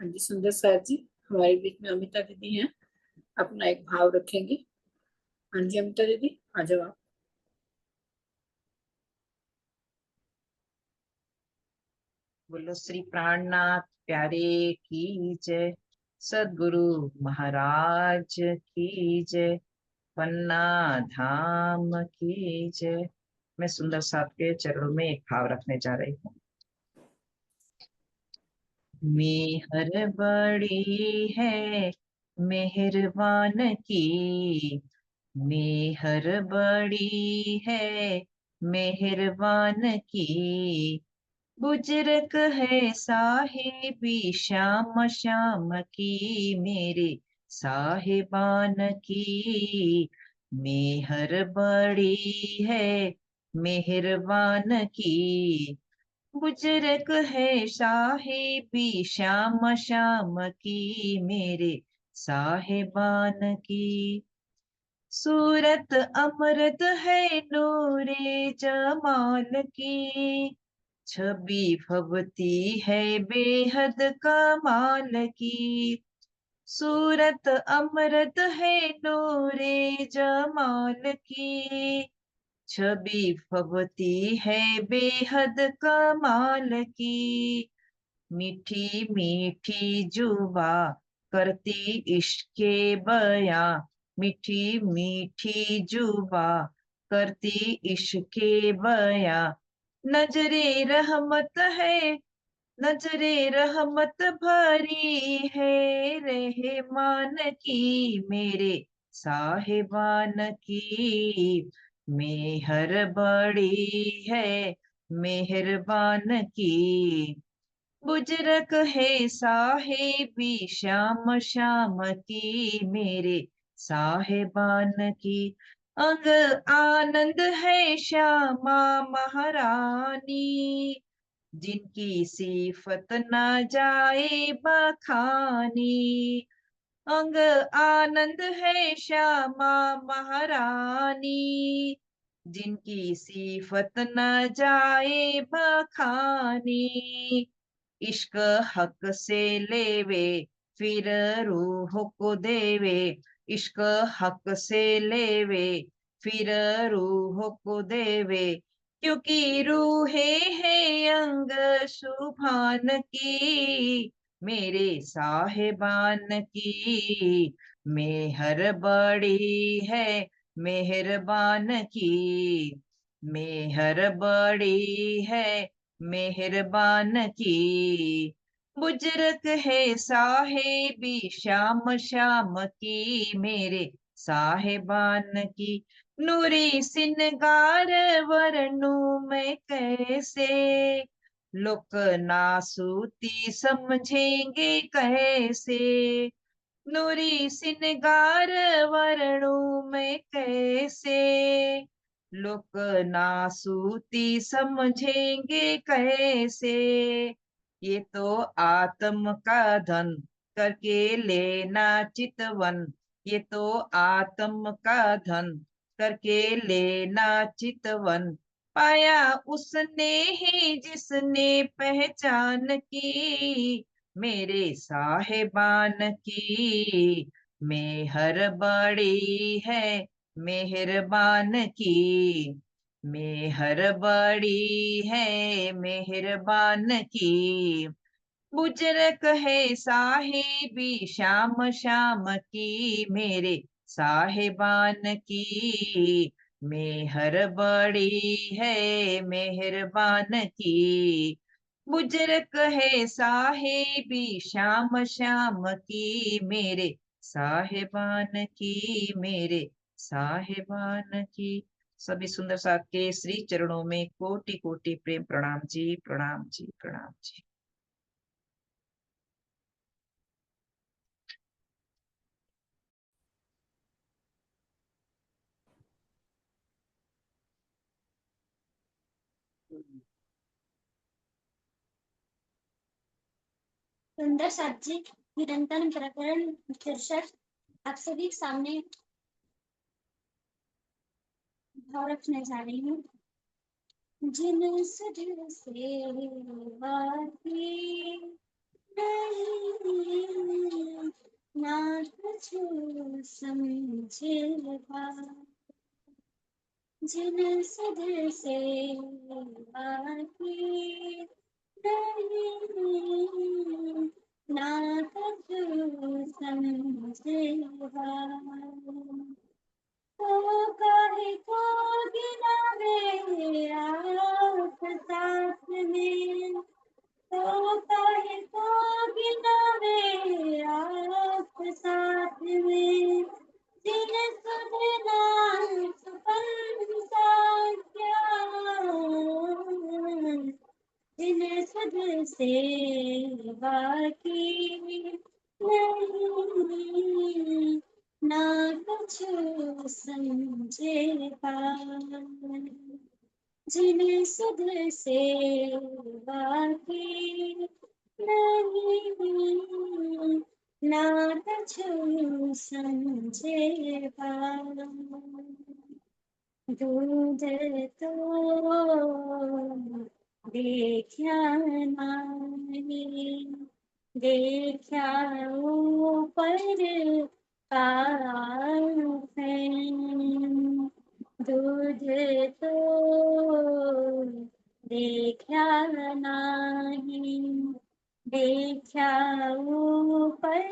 हाँ जी, सुंदर साथ जी हमारे बीच में अमिता दीदी हैं। अपना एक भाव रखेंगे। हाँ जी अमिता दीदी, आ जाओ आप। बोलो श्री प्राणनाथ प्यारे की जय। सदगुरु महाराज की जय। पन्ना धाम की जय। मैं सुंदर साथ के चरणों में एक भाव रखने जा रही हूँ। मेहर बड़ी है मेहरबान की। मेहर बड़ी है मेहरबान की। बुजुर्ग है साहिबी श्याम श्याम की। मेरे साहिबान की। मेहर बड़ी है मेहरबान की। बुजुर्ग है साहिबी श्याम श्याम की। मेरे साहिबान की। सूरत अमृत है नूरे जमाल की। छवि भवती है बेहद कमाल की। सूरत अमृत है नूरे जमाल की। छवि भवती है बेहद कमाल की। मीठी मीठी जुबा करती इश्के बया। मीठी मीठी जुबा करती इश्के बया। नजरे रहमत है नजरे रहमत भरी है। रहमान की मेरे साहिबान की। मेहर बड़ी है मेहरबान की। बुजुर्ग है साहेबी श्याम श्याम की। मेरे साहेबान की। अंग आनंद है श्यामा महारानी। जिनकी सिफत न जाए बखानी। अंग आनंद है श्यामा महारानी। जिनकी सिफत न जाए बखानी। इश्क हक से लेवे फिर रूह को देवे। इश्क हक से लेवे फिर रूह को देवे। क्योंकि रूहे है अंग सुभान की। मेरे साहेबान की। मेहर बड़ी है मेहरबान की। मेहर बड़ी है मेहरबान की। बुजुर्ग है साहेबी श्याम श्याम की। मेरे साहेबान की। नूरी सिनगार वरनू मैं कैसे। लोक नासूती समझेंगे कैसे। नूरी सिनगार वरनू मैं कैसे। लोक नासूती समझेंगे कैसे। ये तो आत्म का धन करके लेना चितवन। ये तो आत्म का धन करके लेना चितवन। पाया उसने ही जिसने पहचान की। मेरे साहेबान की। मेहर बड़ी है मेहरबान की। मेहर बड़ी है मेहरबान की। बुजुर्ग है साहिबी श्याम श्याम की। मेरे साहिबान की। मेहर बड़ी है मेहरबान की। बुजुर्ग है साहिबी श्याम श्याम की। मेरे साहिबान की। मेरे साहिबान की। सभी सुंदर साथ के श्री चरणों में कोटि कोटि प्रेम प्रणाम जी प्रणाम जी प्रणाम जी। सुंदर साथ जी निरंतर प्रकरण 63 आप सभी के सामने भाव रखने जा रही हूँ। जिन सजन से बाकी नहीं जिन सुध से बाकी नहीं, ना कछु समझेगा। तो काहे को गिनावे आप साथ में, तो काहे को गिनावे आप साथ में। जिन सुध नाम सुपंसा क्या, जिन सुध से बाकी नहीं, ना कछु समझे पान। जिन सुध से बाकी नहीं, ना कछु समझे पान। दूध तो देखा नहीं, देखा ऊपर काल है। दूध तो देखा नहीं, देखा ऊपर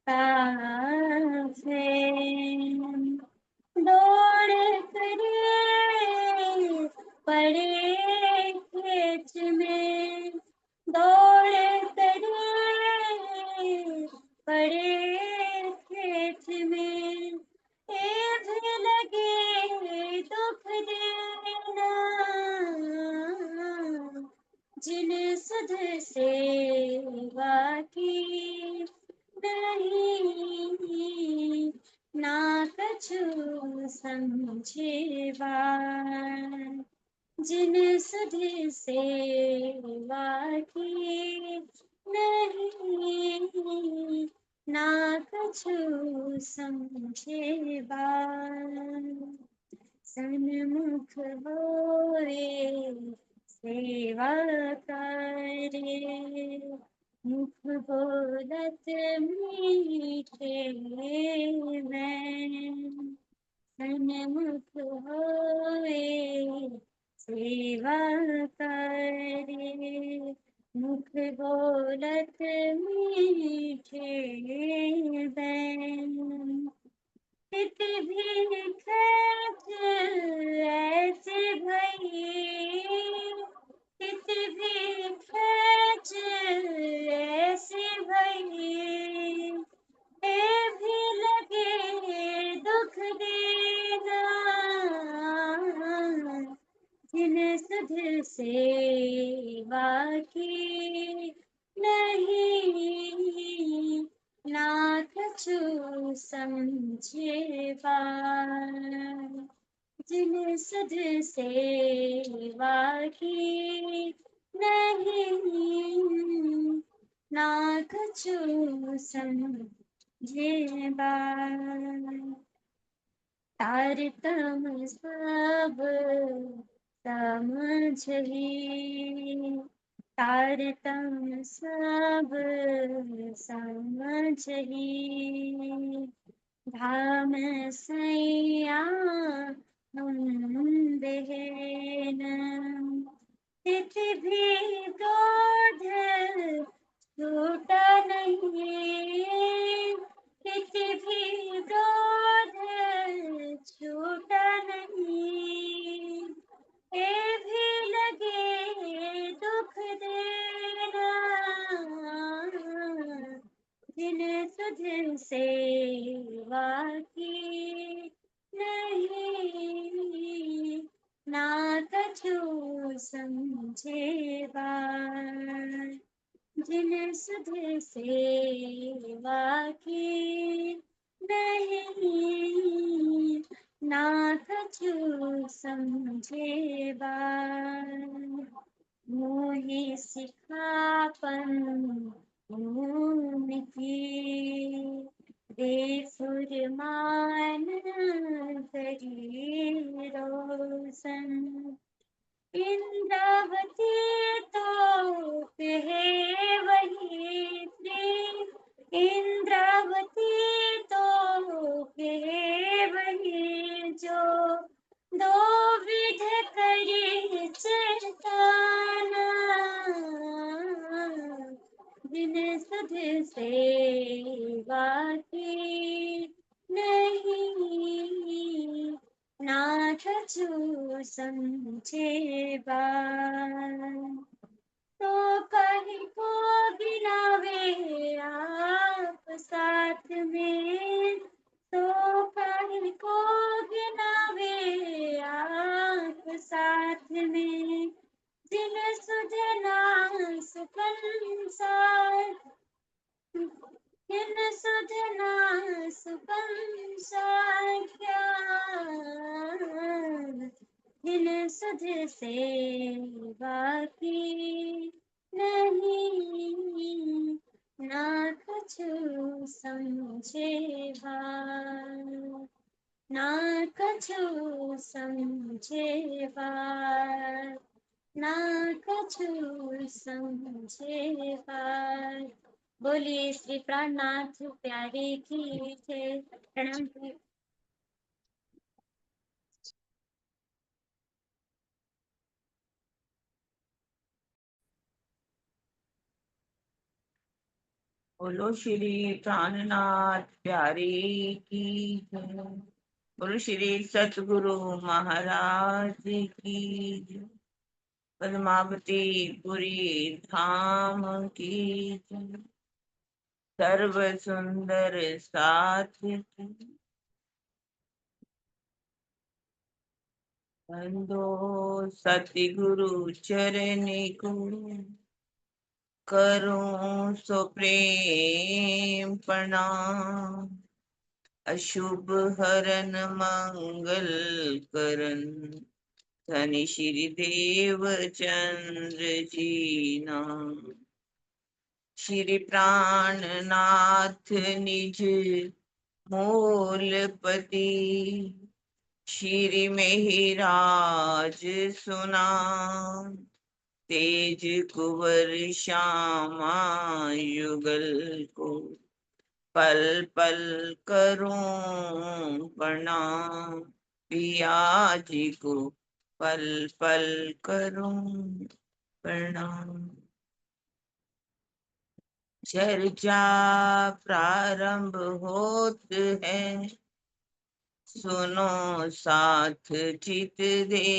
काल है। दौड़ करे पड़े खेत में, दौड़ करे पड़े खेत में। ए भी लगे दुख देना, जिन सुध से बाकी नहीं, ना कछु समझे बान। जिन सुध से बाकी नहीं, ना कछु समझे बान। सन्मुख होए सेवा करे, मुख बोलत मीठे मैं। सन्मुख होए सेवा करे, मुख बोलत मीठे बैन। तित भी खैच ऐसे भई, तित भी खैच ऐसे भई। ए भी लगे दुख देना, जिन सुध से बाकी नहीं, ना कछु समझे बान। जिन सुध से बाकी नहीं, ना कछु समझे बान। तारतम सब समझही, तारतम सब समझही। धाम सैया हम बहन, तिथ भी क्रोध छूटा नहीं, तिथ भी क्रोध छूटा नहीं। ए भी लगे दुख देना, जिन सुध से बाकी नहीं, ना कछु समझे बान। जिन सुध से बाकी नहीं, ना कछु समझे बान। मोहि सिखापन भूम की, दे फुरमान करी रोशन। इंद्रावती तो कहे वही प्रेम, इंद्रावती तो कहे वही बिन सुध सेवा की नहीं, ना कछु समझे बात। तो कहीं को गिनावे आप साथ में, तो कहीं को गिनावे आप साथ में, जिन सुझना सुकंसार, जिन सुझना सुकंसार ज्ञान, जिन सुध सेवा की नहीं, ना कछु समझे बात, ना कछु समझे बात, ना कछु समझे बात। बोलिए श्री प्राणनाथ प्यारे की जय। प्रणाम। बोलो श्री प्राणनाथ प्यारे की जय। बोलो श्री सतगुरु महाराज की जय। पद्मावती पुरी धाम की जय। सर्व सुंदर साथ की बंदो सतगुरु चरण को करूं सो प्रेम प्रणाम। अशुभ हरन मंगल करन धनि श्री देव चंद्र जी नाम। श्री प्राणनाथ निज मूलपति श्री मेहराज सुनाम। तेज कुंवर श्यामा युगल को पल पल करूं प्रणाम। पिया जी को पल पल करूं प्रणाम। चर्चा प्रारंभ होत है सुनो साथ चित दे।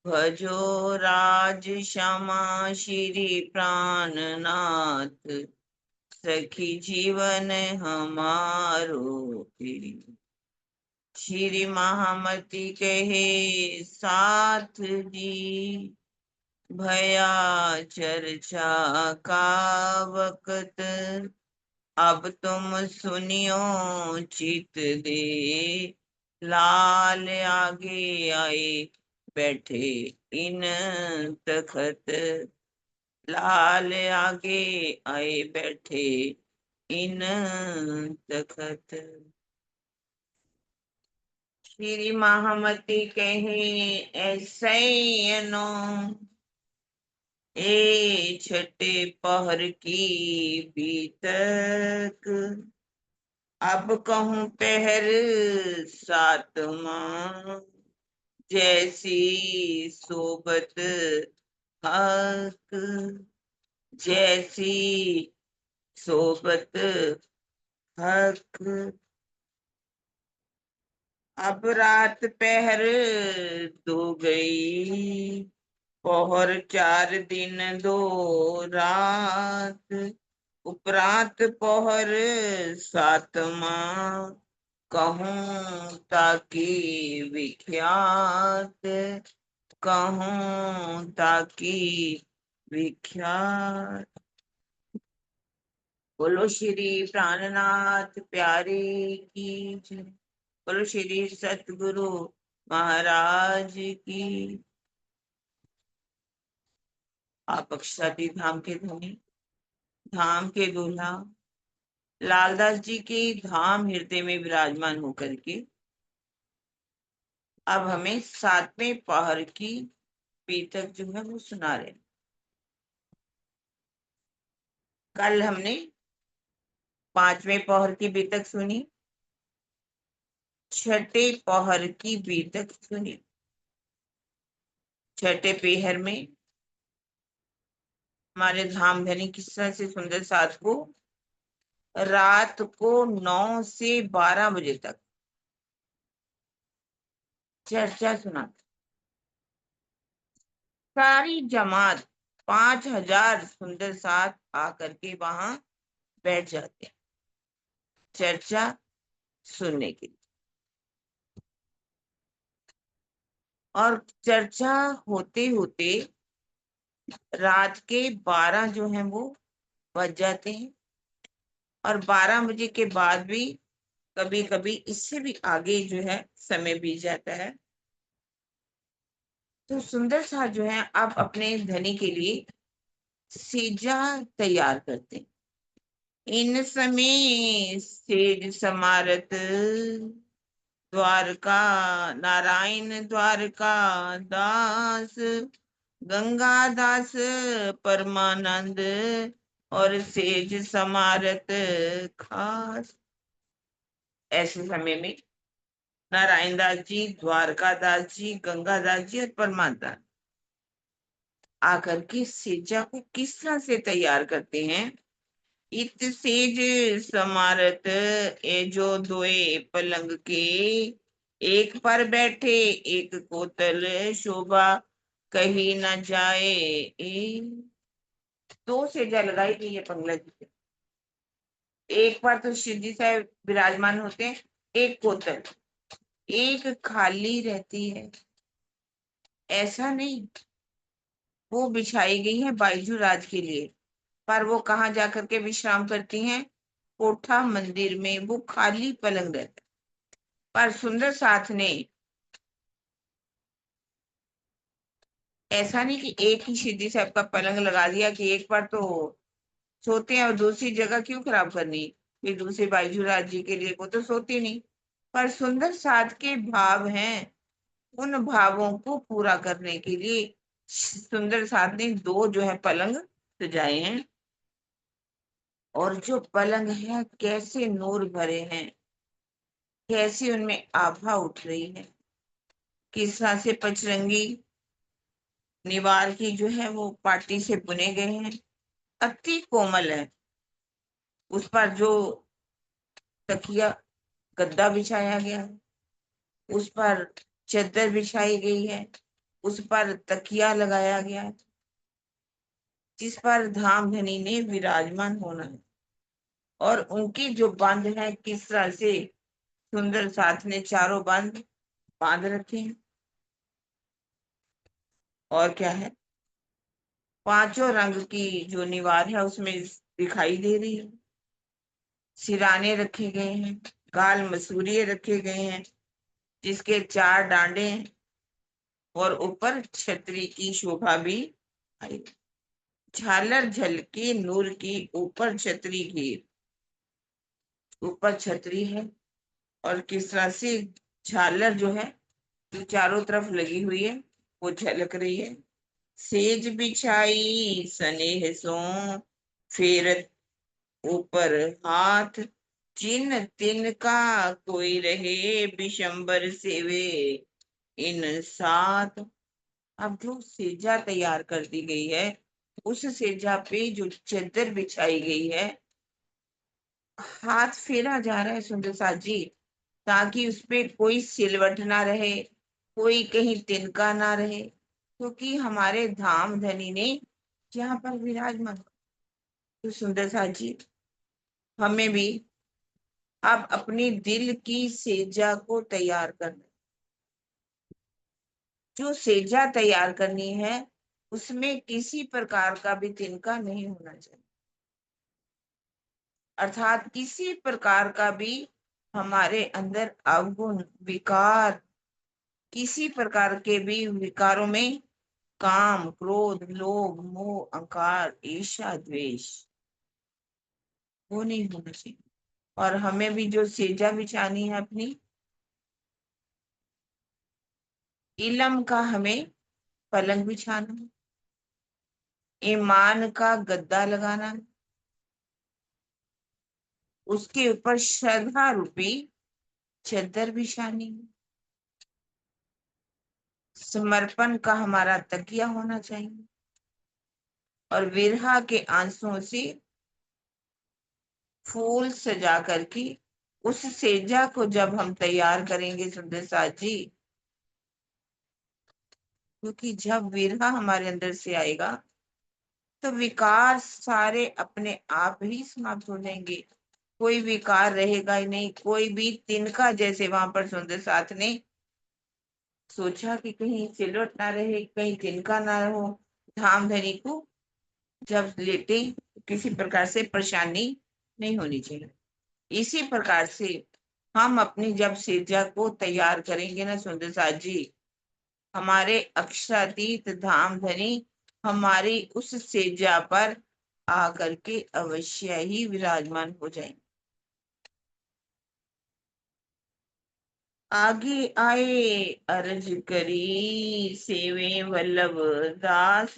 भजो राज श्यामा श्री प्राणनाथ सखी जीवन हमारो प्रिय। श्री महामती कहे साथ जी भया चर्चा का वक्त। अब तुम सुनियो चित दे लाल आगे आए बैठे इन तखत। लाल आगे आए बैठे इन तखत। श्री महामती कहे ऐसे नो ए छठे पहर की बीतक। अब कहूँ पहर सातवां जैसी सोबत हक। जैसी सोबत हक। अब रात पहर दो गई पहर 4 दिन 2 रात। उपरांत पहर सातवां कहूँ ताकि विख्यात। कहूँ ताकि विख्यात। बोलो श्री प्राणनाथ प्यारे की जय। बोलो श्री सतगुरु महाराज की। आप अक्षराधि धाम के धनी धाम के दूल्हा लालदास जी के धाम हृदय में विराजमान होकर के अब हमें 7वें पहर की बीतक जो है वो सुना रहे। कल हमने 5वें पहर की बीतक सुनी। 6ठे पहर की बीतक सुनी। 6ठे पहर में हमारे धामधनी किस तरह से सुंदर साथ को रात को 9 से 12 बजे तक चर्चा सुनाते। सारी जमात 5,000 सुंदर साथ आकर के वहां बैठ जाते हैं चर्चा सुनने के लिए। और चर्चा होते होते रात के 12 जो हैं वो बज जाते हैं। और 12 बजे के बाद भी कभी कभी इससे भी आगे जो है समय बीत जाता है। तो सुंदर साथ जो है आप अपने धनी के लिए सेजा तैयार करते हैं। इन समय सेज समारत द्वारका नारायण द्वारका दास गंगा दास परमानंद और सेज समारत खास। ऐसे समय में नारायण दास जी, द्वारका दास जी, गंगा दास जी और परमानंद आकर के सेजा को किस तरह से तैयार करते हैं। इत सेज समारत ए जो दोए पलंग के एक पर बैठे एक कोतल शोभा कहीं न जाए। दो सेजा लगाई गई है बंगला जी से। एक पर तो शिव जी साहब विराजमान होते हैं, एक कोतल, एक खाली रहती है। ऐसा नहीं, वो बिछाई गई है बायजू राज के लिए, पर वो कहाँ जाकर के विश्राम करती हैं, कोठा मंदिर में। वो खाली पलंग रहता है। पर सुंदर साथ ने ऐसा नहीं कि एक ही शिवजी साहब का पलंग लगा दिया कि एक बार तो सोते हैं और दूसरी जगह क्यों खराब करनी, फिर दूसरे बायजू राज जी के लिए वो तो सोती नहीं। पर सुंदर साथ के भाव हैं, उन भावों को पूरा करने के लिए सुंदर साथ ने दो जो है पलंग सजाए हैं। और जो पलंग है कैसे नूर भरे हैं, कैसी उनमें आभा उठ रही है। किस तरह से पचरंगी निवार की जो है वो पाटी से बुने गए हैं, अति कोमल है। उस पर जो तकिया गद्दा बिछाया गया है, उस पर चादर बिछाई गई है, उस पर तकिया लगाया गया है, जिस पर धाम धनी ने विराजमान होना है। और उनकी जो बंद है किस तरह से सुंदर साथ ने चारों बंद बांध रखे हैं। और क्या है, पांचों रंग की जो निवार है उसमें दिखाई दे रही है। सिराने रखे गए हैं, गाल मसूरिये रखे गए हैं जिसके 4 डांडे हैं, और ऊपर छतरी की शोभा भी आई। झालर झलकी नूर की ऊपर छतरी की, ऊपर छतरी है और किस तरह से झालर जो है जो चारों तरफ लगी हुई है वो झलक रही है। सेज बिछाई स्नेह सो फेरत ऊपर हाथ जिन तिन का कोई रहे बिशंबर सेवे इन साथ। अब जो सेजा तैयार कर दी गई है उस सेजा पे जो चादर बिछाई गई है, हाथ फेरा जा रहा है सुंदर साथ जी, ताकि उसपे कोई सिलवट ना रहे, कोई कहीं तिनका ना रहे, क्योंकि हमारे धाम धनी ने यहाँ पर विराजमान। तो सुंदर साथ जी हमें भी अब अपनी दिल की सेजा को तैयार करना। जो सेजा तैयार करनी है उसमें किसी प्रकार का भी तिनका नहीं होना चाहिए, अर्थात किसी प्रकार का भी हमारे अंदर अवगुण विकार, किसी प्रकार के भी विकारों में काम क्रोध लोभ मोह अहंकार ईर्ष्या द्वेष वो नहीं होना चाहिए। और हमें भी जो सेजा बिछानी है अपनी, इलम का हमें पलंग बिछाना है, ईमान का गद्दा लगाना है, उसके ऊपर श्रद्धा रूपी चादर बिछानी है, समर्पण का हमारा तकिया होना चाहिए, और विरहा के आंसुओं से फूल सजा करके उस सेजा को जब हम तैयार करेंगे सुंदर साथ जी, क्योंकि जब विरहा हमारे अंदर से आएगा तो विकार सारे अपने आप ही समाप्त हो जाएंगे, कोई विकार रहेगा ही नहीं। कोई भी तिनका, जैसे वहां पर सुंदर साथ ने सोचा कि कहीं सिलवट ना रहे, कहीं तिनका ना हो, धामधनी को जब लेटे किसी प्रकार से परेशानी नहीं होनी चाहिए। इसी प्रकार से हम अपनी जब सेजा को तैयार करेंगे ना सुंदर साथ जी, हमारे अक्षरातीत धामधनी हमारी उस सेजा पर आकर के अवश्य ही विराजमान हो जाएंगे। आगे आए अर्ज करी सेवे वल्लभ दास,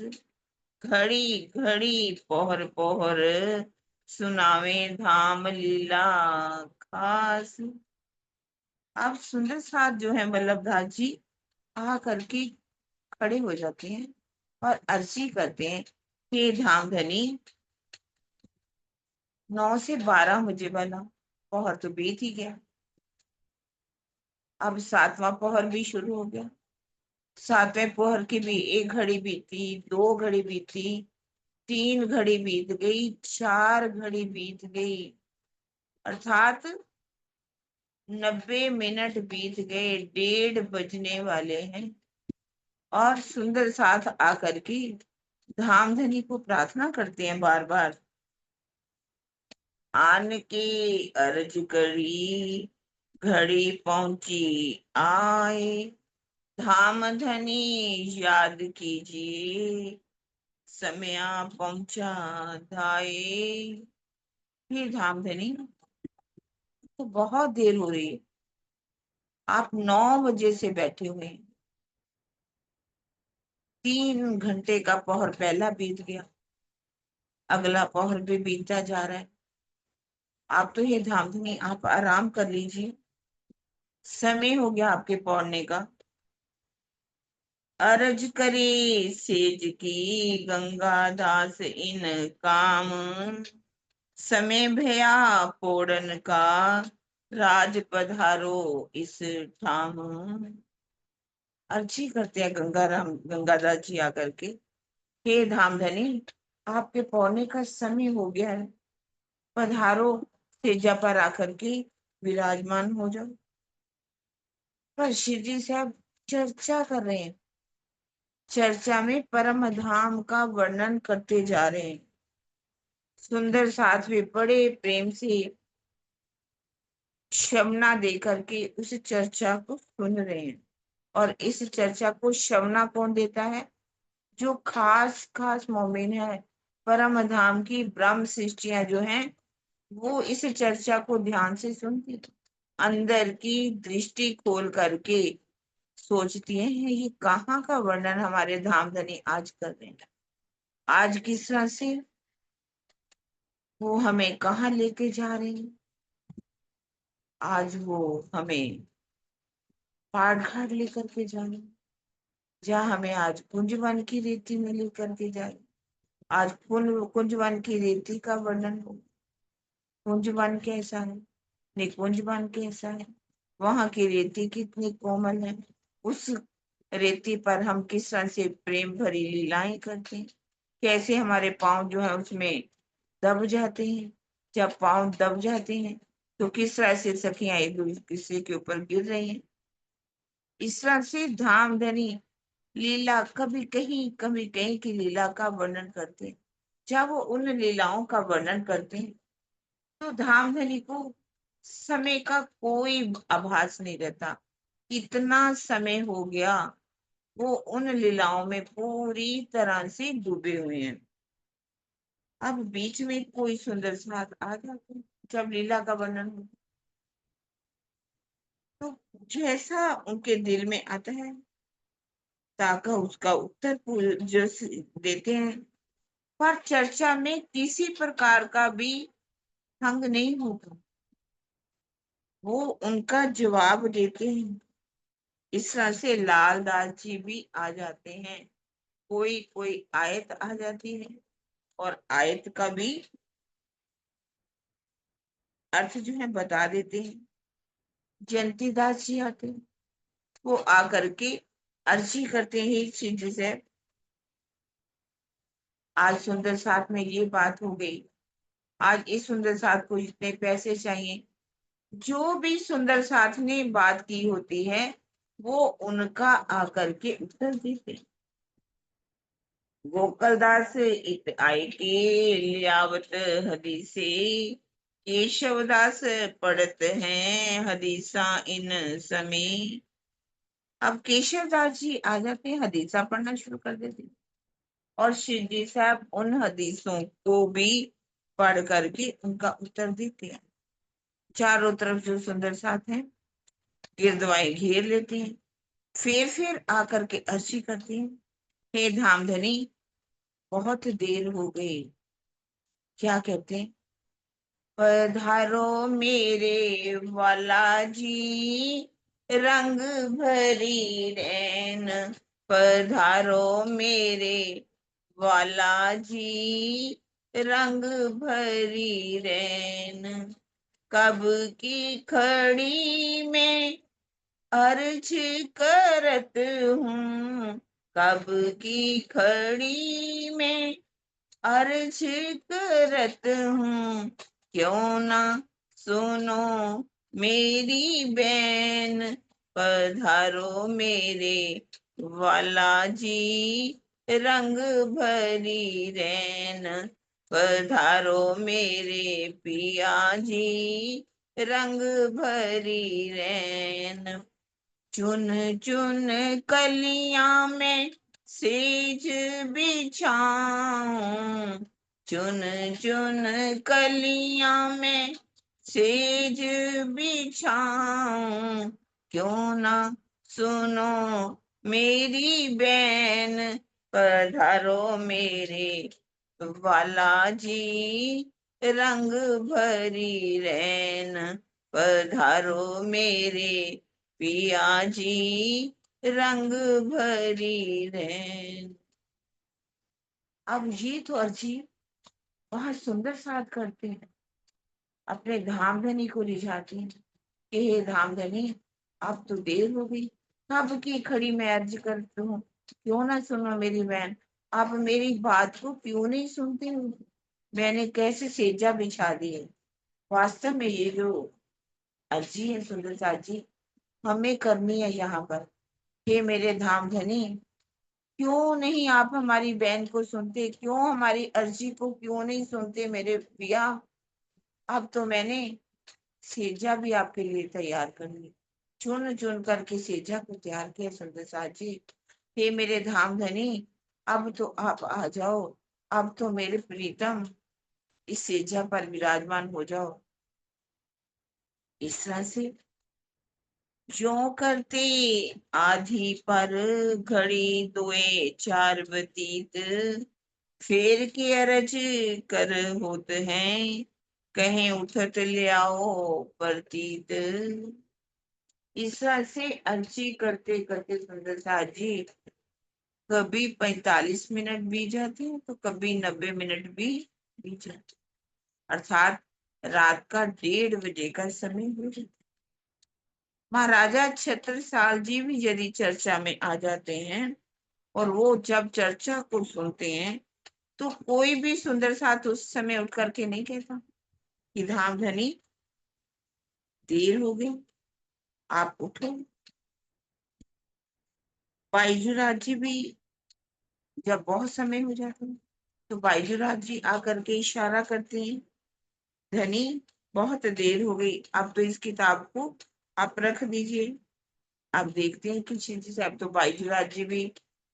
घड़ी घड़ी पोहर पोहर सुनावे धाम लीला खास। अब सुंदर साथ जो है वल्लभ दास जी आ करके खड़े हो जाते हैं और अर्जी करते हैं, हे धामधनी 9 से 12 बजे वाला पहर तो बीत ही गया, अब 7वां पहर भी शुरू हो गया। 7वें पहर की भी 1 घड़ी बीती, 2 घड़ी बीती, 3 घड़ी बीत गई, 4 घड़ी बीत गई, अर्थात 90 मिनट बीत गए, 1:30 बजने वाले हैं। और सुंदर साथ आकर के धामधनी को प्रार्थना करते हैं बार बार, आन की अर्ज करी घड़ी पहुंची आए, धामधनी याद कीजिए समया पहुंचा धाए। फिर धामधनी तो बहुत देर हो रही है, आप 9 बजे से बैठे हुए हैं, 3 घंटे का पहर पहला बीत गया, अगला पहर भी बीतता जा रहा है। आप तो ये धामधनी आप आराम कर लीजिए, समय हो गया आपके पौड़ने का। अर्ज करे सेज की गंगा दास इन काम, समय भया पोड़न का राज पधारो इस ठाम। अर्जी करते हैं गंगादास जी आकर के, हे धामधनी आपके पौने का समय हो गया है, पधारो सेजा पर आकर के विराजमान हो जाओ। पर शिव जी साहब चर्चा कर रहे हैं, चर्चा में परम धाम का वर्णन करते जा रहे हैं। सुंदर साथ में बड़े प्रेम से शमना दे करके उस चर्चा को सुन रहे हैं। और इस चर्चा को शमना कौन देता है? जो खास खास मोमिन है, परम धाम की ब्रह्म सृष्टियां जो हैं, वो इस चर्चा को ध्यान से सुनती, अंदर की दृष्टि खोल करके सोचती हैं ये कहाँ का वर्णन हमारे धामधनी आज कर रहे हैं, आज किस तरह से वो हमें कहाँ लेके जा रहे हैं, आज वो हमें पाट घाट लेकर के जा रहे हैं, जहाँ हमें आज कुंजवन की रेती में लेकर के जा रहे, आज कुंजवन की रेती का वर्णन हो, कुंजवन कैसा है, निकुंजवन कैसा है, वहां की रेती कितनी कोमल है, उस रेती पर हम किस तरह से प्रेम भरी लीलाएं करते हैं, कैसे हमारे पांव जो है उसमें दब जाते हैं, जब पांव दब जाते हैं तो किस तरह से सखियां एक दूसरे के ऊपर गिर रही हैं। इस तरह से धामधनी लीला कभी कहीं की लीला का वर्णन करते हैं। जब वो उन लीलाओं का वर्णन करते हैं तो धामधनी को समय का कोई आभास नहीं रहता, कितना समय हो गया, वो उन लीलाओं में पूरी तरह से डूबे हुए हैं। अब बीच में कोई सुंदर साथ आ जाते हैं जब लीला का वर्णन हो, तो जैसा उनके दिल में आता है ताका उसका उत्तर जो देते हैं, पर चर्चा में किसी प्रकार का भी भंग नहीं होता, वो उनका जवाब देते हैं। इस तरह से लाल दास जी भी आ जाते हैं, कोई कोई आयत आ जाती है, और आयत का भी अर्थ जो है बता देते हैं। जयंती दास जी आते हैं, वो आकर के अर्जी करते हैं श्री जी से, आज सुंदर साथ में ये बात हो गई, आज इस सुंदर साथ को इतने पैसे चाहिए। जो भी सुंदर साथ ने बात की होती है वो उनका आकर के उत्तर देते हैं। गोकुलदास इत आए के लियावत हदीसे, केशवदास पढ़त हैं हदीसा इन समय। अब केशवदास जी आ जाते हैं, हदीसा पढ़ना शुरू कर देते हैं और श्री जी साहब उन हदीसों को भी पढ़ करके उनका उत्तर देते हैं। चारों तरफ जो सुंदर साथ हैं गिरदवाएं घेर लेते हैं, फिर आकर के अर्जी करते हैं, हे धामधनी बहुत देर हो गई। क्या कहते हैं, पधारो मेरे वाला जी रंग भरी रैन, पधारो मेरे वाला जी रंग भरी रैन। कब की खड़ी में अर्ज करत हूँ, कब की खड़ी में अर्ज करत हूँ, क्यों ना सुनो मेरी बैन, पधारो मेरे वाला जी रंग भरी रैन, पधारो मेरे पिया जी रंग भरी रैन। चुन चुन कलियां में सेज बिछाऊं, चुन चुन कलियां में सेज बिछाऊं, क्यों ना सुनो मेरी बैन, पधारो मेरे वाला जी रंग भरी रैन, पधारो मेरे पिया जी रंग भरी रैन। अब ये तो अर्जी बहुत सुंदर साथ करते हैं, अपने धामधनी को रिझाते हैं कि हे धामधनी अब तो देर हो गई, कब की खड़ी मैं अर्ज करती हूँ, क्यों ना सुनो मेरी बहन, आप मेरी बात को क्यों नहीं सुनते हो, मैंने कैसे सेजा बिछा दी है। वास्तव में ये जो अर्जी है सुंदर साथ जी हमें करनी है यहाँ पर। हे मेरे धामधनी क्यों नहीं आप हमारी बहन को सुनते, क्यों हमारी अर्जी को क्यों नहीं सुनते मेरे पिया। अब तो मैंने सेजा भी आपके लिए तैयार कर ली, चुन चुन करके सेजा को तैयार किया सुंदर साथ जी। हे मेरे धामधनी अब तो आप आ जाओ, अब तो मेरे प्रीतम इस सेजा पर विराजमान हो जाओ। इस तरह से जो करते आधी पर घड़ी दोए चार बतीत, फेर के अरज कर होत हैं, कहीं उठत ले आओ प्रतीत। इस तरह से अर्जी करते करते सुंदर साथ जी कभी 45 मिनट बीत जाते हैं तो कभी 90 मिनट भी बीत जाते, अर्थात रात का 1:30 बजे का समय हो जाता। महाराजा छत्रसाल जी भी यदि चर्चा में आ जाते हैं और वो जब चर्चा को सुनते हैं तो कोई भी सुंदर साथ उस समय उठ करके नहीं कहता कि धामधनी देर हो गई आप उठो। बाईजूराज जी भी जब बहुत समय हो जाता है तो बाईजूराज जी आकर के इशारा करते हैं, धनी बहुत देर हो गई, अब तो इस किताब को आप रख दीजिए। आप देखते हैं कि जी साहब तो बाईजूराज जी भी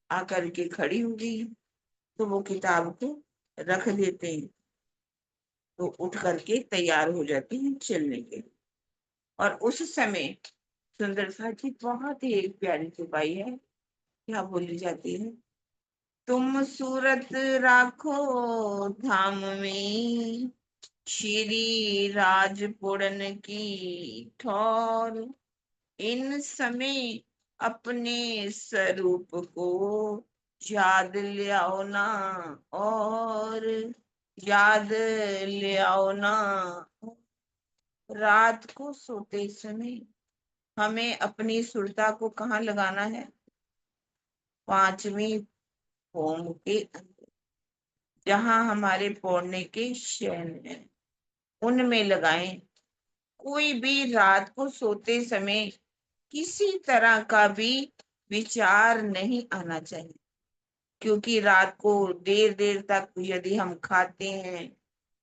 आकर के खड़ी हो गई, तो वो किताब को रख देते हैं, तो उठ करके तैयार हो जाते हैं चलने के। और उस समय सुंदर साथ जी बहुत ही एक प्यारी सिपाही है, क्या बोली जाती है, तुम सूरत राखो धाम में, श्री राजपुरन की ठौर, इन समय अपने स्वरूप को याद ले आओ ना, और याद ले आओ ना। रात को सोते समय हमें अपनी सुरता को कहाँ लगाना है? पांचवी भौम के अंदर, जहां हमारे पौने के शयन है, उनमें लगाएं। कोई भी रात को सोते समय किसी तरह का भी विचार नहीं आना चाहिए, क्योंकि रात को देर देर तक यदि हम खाते हैं,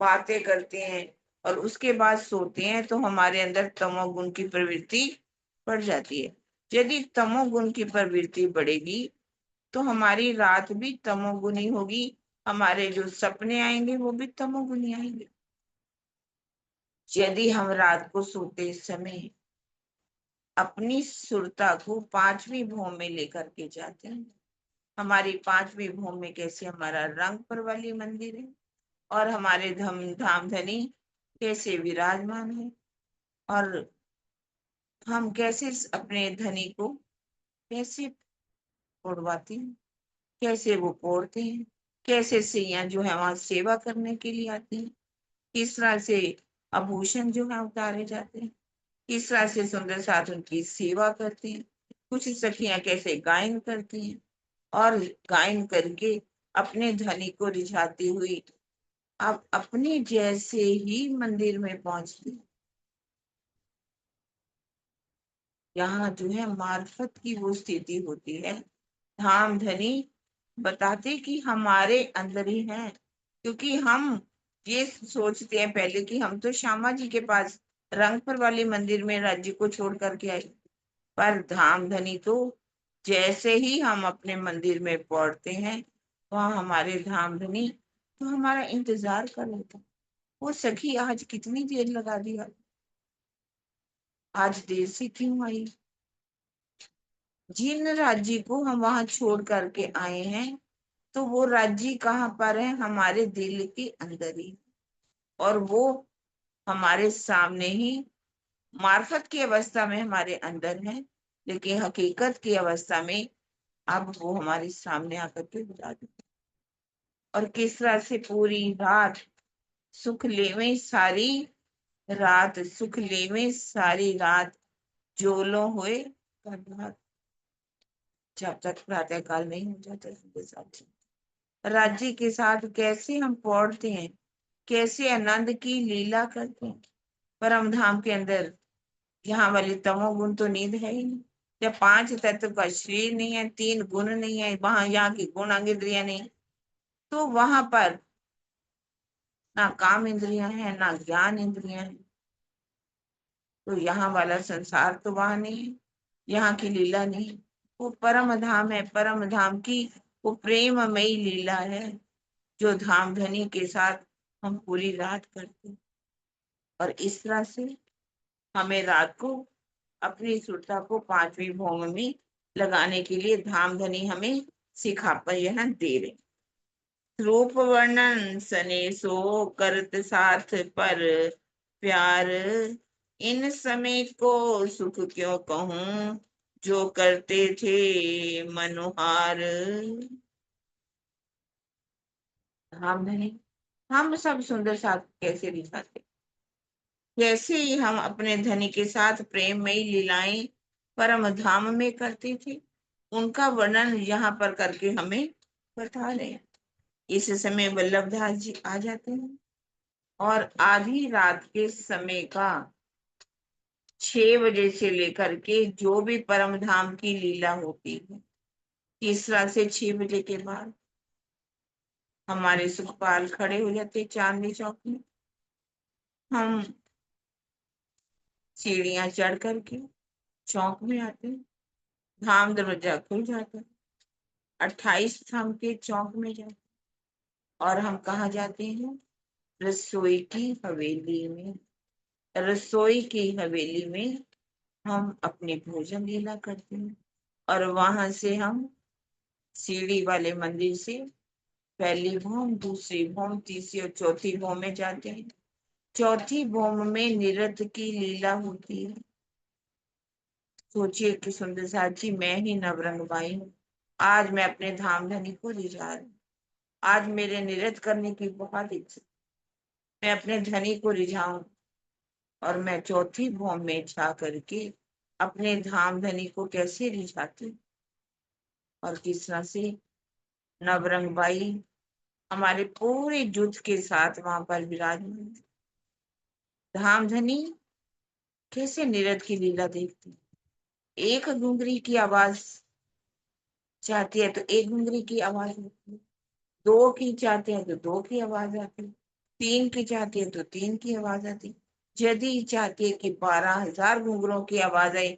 बातें करते हैं और उसके बाद सोते हैं तो हमारे अंदर तमोगुण की प्रवृत्ति बढ़ जाती है। यदि तमोगुण की प्रवृत्ति बढ़ेगी तो हमारी रात भी तमोगुणी होगी, हमारे जो सपने आएंगे वो भी तमोगुणी आएंगे। यदि हम रात को सोते समय अपनी सुरता को पांचवी भौम में लेकर के जाते हैं, हमारी पांचवी भौम में कैसे हमारा रंगपुर वाली मंदिर है और हमारे धाम धनी कैसे विराजमान है, और हम कैसे अपने धनी को कैसे उड़वाते हैं, कैसे वो पोड़ते हैं, कैसे सैया जो है वहां सेवा करने के लिए आती हैं, किस तरह से आभूषण जो है उतारे जाते हैं, किस तरह से सुंदर साथ उनकी सेवा करते हैं। कुछ सखियां कैसे गायन करती हैं और गायन करके अपने ध्वनि को रिझाती हुई अब अपने जैसे ही मंदिर में पहुंचती हैं। यहाँ जो है मार्फत की वो स्थिति होती है। धाम धनी बताते कि हमारे अंदर ही है, क्योंकि हम ये सोचते हैं पहले कि हम तो श्यामा जी के पास रंगपुर वाले मंदिर में राज्य को छोड़ करके आए, पर धाम धनी तो जैसे ही हम अपने मंदिर में पहुंचते हैं वहां हमारे धाम धनी तो हमारा इंतजार कर लेता। वो सखी आज कितनी देर लगा दिया, आज देर से क्यों आई? जिन राज्य को हम वहां छोड़ करके आए हैं तो वो राज्य कहाँ पर है? हमारे दिल के अंदर ही, और वो हमारे सामने ही मार्फत की अवस्था में हमारे अंदर है, लेकिन हकीकत की अवस्था में अब वो हमारे सामने आकर के बुला देते। और किस तरह से पूरी रात सुख लेवे सारी रात, सुख लेवे सारी रात जोलो हुए करनाथ, जब तक प्रातः काल नहीं हो जाता उनके साथ। राज्य के साथ कैसे हम पौड़ते हैं, कैसे आनंद की लीला करते हैं परम धाम के अंदर। यहाँ वाले तमोगुण तो नींद है ही नहीं, जब पांच तत्व का शरीर नहीं है, तीन गुण नहीं है, वहां यहाँ की गुण इंद्रियां नहीं, तो वहां पर ना काम इंद्रियां हैं ना ज्ञान इंद्रियां हैं। तो यहाँ वाला संसार तो वहां नहीं है, यहाँ की लीला नहीं, वो परम धाम है। परम धाम की वो प्रेममयी लीला है जो धाम धनी के साथ हम पूरी रात करते हैं। और इस तरह से हमें रात को अपनी सुरता को पांचवी भौम में लगाने के लिए धाम धनी हमें सिखा पर यहाँ दे रहे। रूप वर्णन सने सो करत साथ पर प्यार, इन समय को सुख क्यों कहूं जो करते थे मनोहार। धाम धनी हम सब सुंदर साथ कैसे दिखाते, कैसे ही हम अपने धनी के साथ प्रेममयी लीलाएं परम धाम में करते थे, उनका वर्णन यहाँ पर करके हमें बता रहे हैं। इस समय वल्लभदास जी आ जाते हैं और आधी रात के समय का 6 बजे से लेकर के जो भी परम धाम की लीला होती है, तीसरा से 6 बजे के बाद हमारे सुखपाल खड़े हो जाते चांदनी चौक में। हम सीढ़ियां चढ़ करके चौक में आते हैं, धाम दरवाजा खुल जाता है, 28 धाम के चौक में जाते, और हम कहाँ जाते हैं? रसोई की हवेली में। रसोई की हवेली में हम अपने भोजन लीला करते हैं, और वहां से हम सीढ़ी वाले मंदिर से पहली भौम, दूसरी भौम, तीसरी और चौथी भौम में जाते हैं। चौथी भौम में निरत की लीला होती है। सोचिए कि सुंदर साथ जी, मैं ही नवरंग बाई हूँ, आज मैं अपने धाम धनी को रिझा रही हूँ। आज मेरे नृत्य करने की बहुत इच्छा, मैं अपने धनी को रिझाऊं और मैं चौथी भौम में जा करके अपने धाम धनी को कैसे रिझाती हूँ। और किस तरह से नवरंग बाई हमारे पूरे जुट के साथ वहां पर विराजमान, धाम धनी कैसे नृत्य की लीला देखती, एक घुंघरी की आवाज चाहती है तो एक घुंघरी की आवाज होती है, दो की चाहते हैं तो दो की आवाज आती है, तीन की चाहती है तो तीन की आवाज आती है। यदि चाहती है कि 12,000 घुंघरों की आवाज आए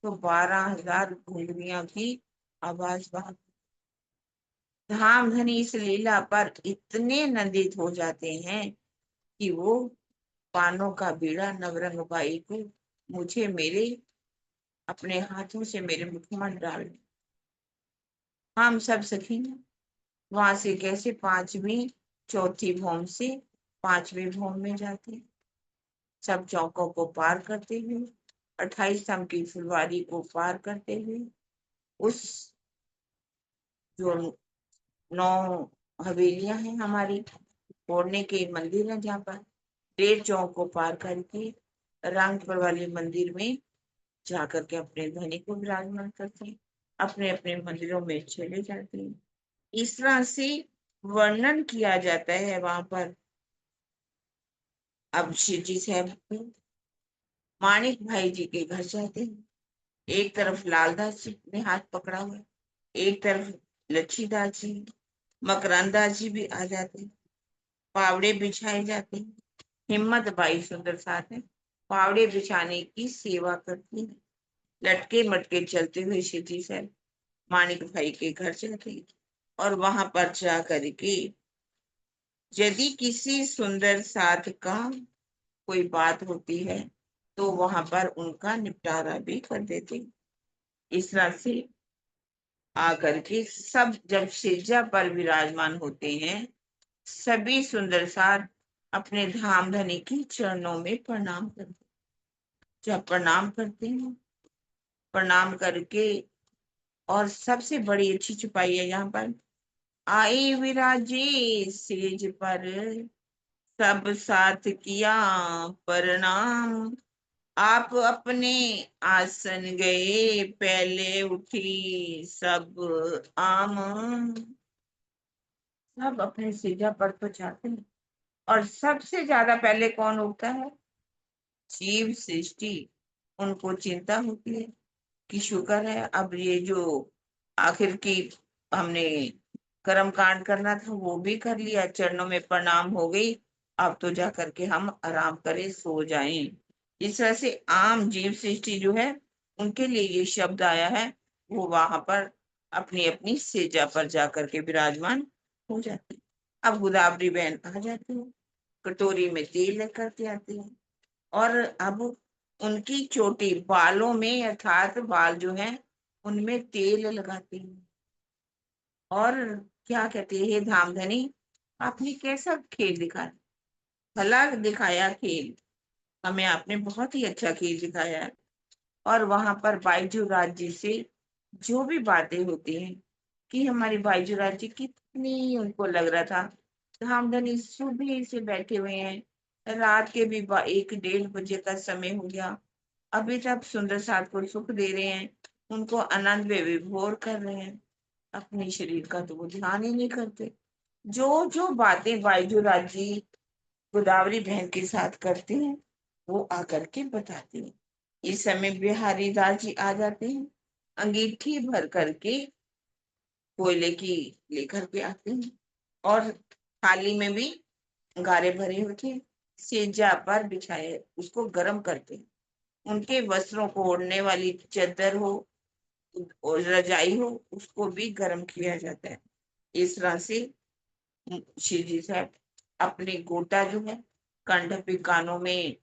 तो 12,000 घुंघरियों की आवाज वहां। धाम धनी इस लीला पर इतने नंदित हो जाते हैं कि वो पानों का बीड़ा नवरंग बाई को मुझे मेरे अपने हाथों से मेरे मुख में डाल, हम सब सखी वहां से कैसे पांचवी चौथी भौम से पांचवी भौम में जाते, सब चौकों को पार करते हुए 28 स्तंभ की फुलवारी को पार करते हुए उस जो 9 हवेलियां हैं हमारी फोड़ने के मंदिर है, जहाँ पर 1.5 चौक को पार करके रंगपुर वाले मंदिर में जाकर के अपने धनी को विराजमान करते हैं, अपने अपने मंदिरों में चले जाते हैं। इस तरह से वर्णन किया जाता है वहां पर। अब शिव जी साहब माणिक भाई जी के घर जाते हैं, एक तरफ लालदास जी ने हाथ पकड़ा हुआ, एक तरफ लच्छीदास जी, मकरंदास जी भी आ जाते हैं, पावड़े बिछाए जाते हैं। हिम्मत बाई सुंदर साथ है, पावड़े बिछाने की सेवा करती है। लटके मटके चलते हुए शिव जी साहब माणिक भाई के घर जाते हैं और वहां पर जा करके यदि किसी सुंदर साथ का कोई बात होती है तो वहां पर उनका निपटारा भी कर देते। इस तरह से आकर के सब जब सिरजा पर विराजमान होते हैं, सभी सुंदर साथ अपने धाम धनी की चरणों में प्रणाम करते, जब प्रणाम करते हैं प्रणाम करके, और सबसे बड़ी अच्छी छुपाई है यहाँ पर, आई विराजे सेज पर सब साथ किया प्रणाम, आप अपने आसन गए पहले उठी सब आम। सब अपने सिजा पर तो जाते हैं और सबसे ज्यादा पहले कौन उठता है? जीव सृष्टि। उनको चिंता होती है कि शुक्र है अब ये जो आखिर की हमने कर्म कांड करना था वो भी कर लिया, चरणों में प्रणाम हो गई, अब तो जा करके हम आराम करें सो जाएं। इस तरह से आम जीव सृष्टि जो है उनके लिए ये शब्द आया है, वो वहां पर अपनी अपनी सेजा पर जाकर के विराजमान हो जाती। अब गोदावरी बहन आ जाती है, कटोरी में तेल लेकर के आती है और अब उनकी चोटी बालों में अर्थात बाल जो है उनमें तेल लगाती है और क्या कहती है, हे धामधनी आपने कैसा खेल दिखाया, भला दिखाया खेल, हमें आपने बहुत ही अच्छा खेल दिखाया है। और वहां पर बाईजूराज जी से जो भी बातें होती हैं कि हमारी बाईजूराज जी कितनी, उनको लग रहा था धामधनी सुबह से बैठे हुए हैं, रात के भी 1-1:30 बजे का समय हो गया, अभी तक सुंदर साथ को सुख दे रहे हैं, उनको आनंद में विभोर कर रहे हैं, अपने शरीर का तो वो ध्यान ही नहीं करते। जो जो बातें बाईजूराज जी गोदावरी बहन के साथ करते हैं वो आकर के बताते हैं। इस समय बिहारी दास जी आ जाते हैं, अंगीठी भर करके कोयले की लेकर के आते हैं और थाली में भी गारे भरे होते हैं, सेजा पर बिछाए उसको गर्म करते हैं। उनके वस्त्रों को ओढ़ने वाली चादर हो और रजाई हो उसको भी गर्म किया जाता है। इस तरह से शिव जी साहब अपने गोटा जो है कंठ पे कानों में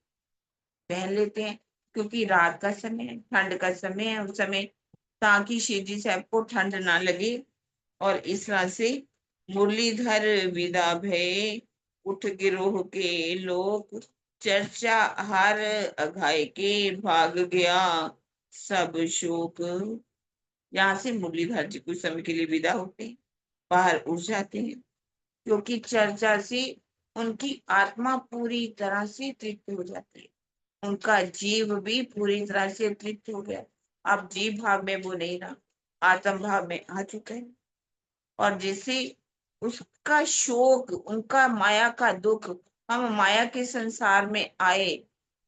पहन लेते हैं, क्योंकि रात का समय है, ठंड का समय है उस समय, ताकि शिव जी साहब को ठंड ना लगे। और इस तरह से मुरलीधर विदा भय उठ गिरोह के लोग, चर्चा हर अघाय के भाग गया सब शोक। यहाँ से मुरलीधर जी कुछ समय के लिए विदा होते हैं, बाहर उड़ जाते हैं, क्योंकि चर्चा से उनकी आत्मा पूरी तरह से तृप्त हो जाती है, उनका जीव भी पूरी तरह से तृप्त हो गया। अब जीव भाव में वो नहीं रहा, आत्म भाव में आ चुका है। और जिससे उसका शोक, उनका माया का दुख, हम माया के संसार में आए,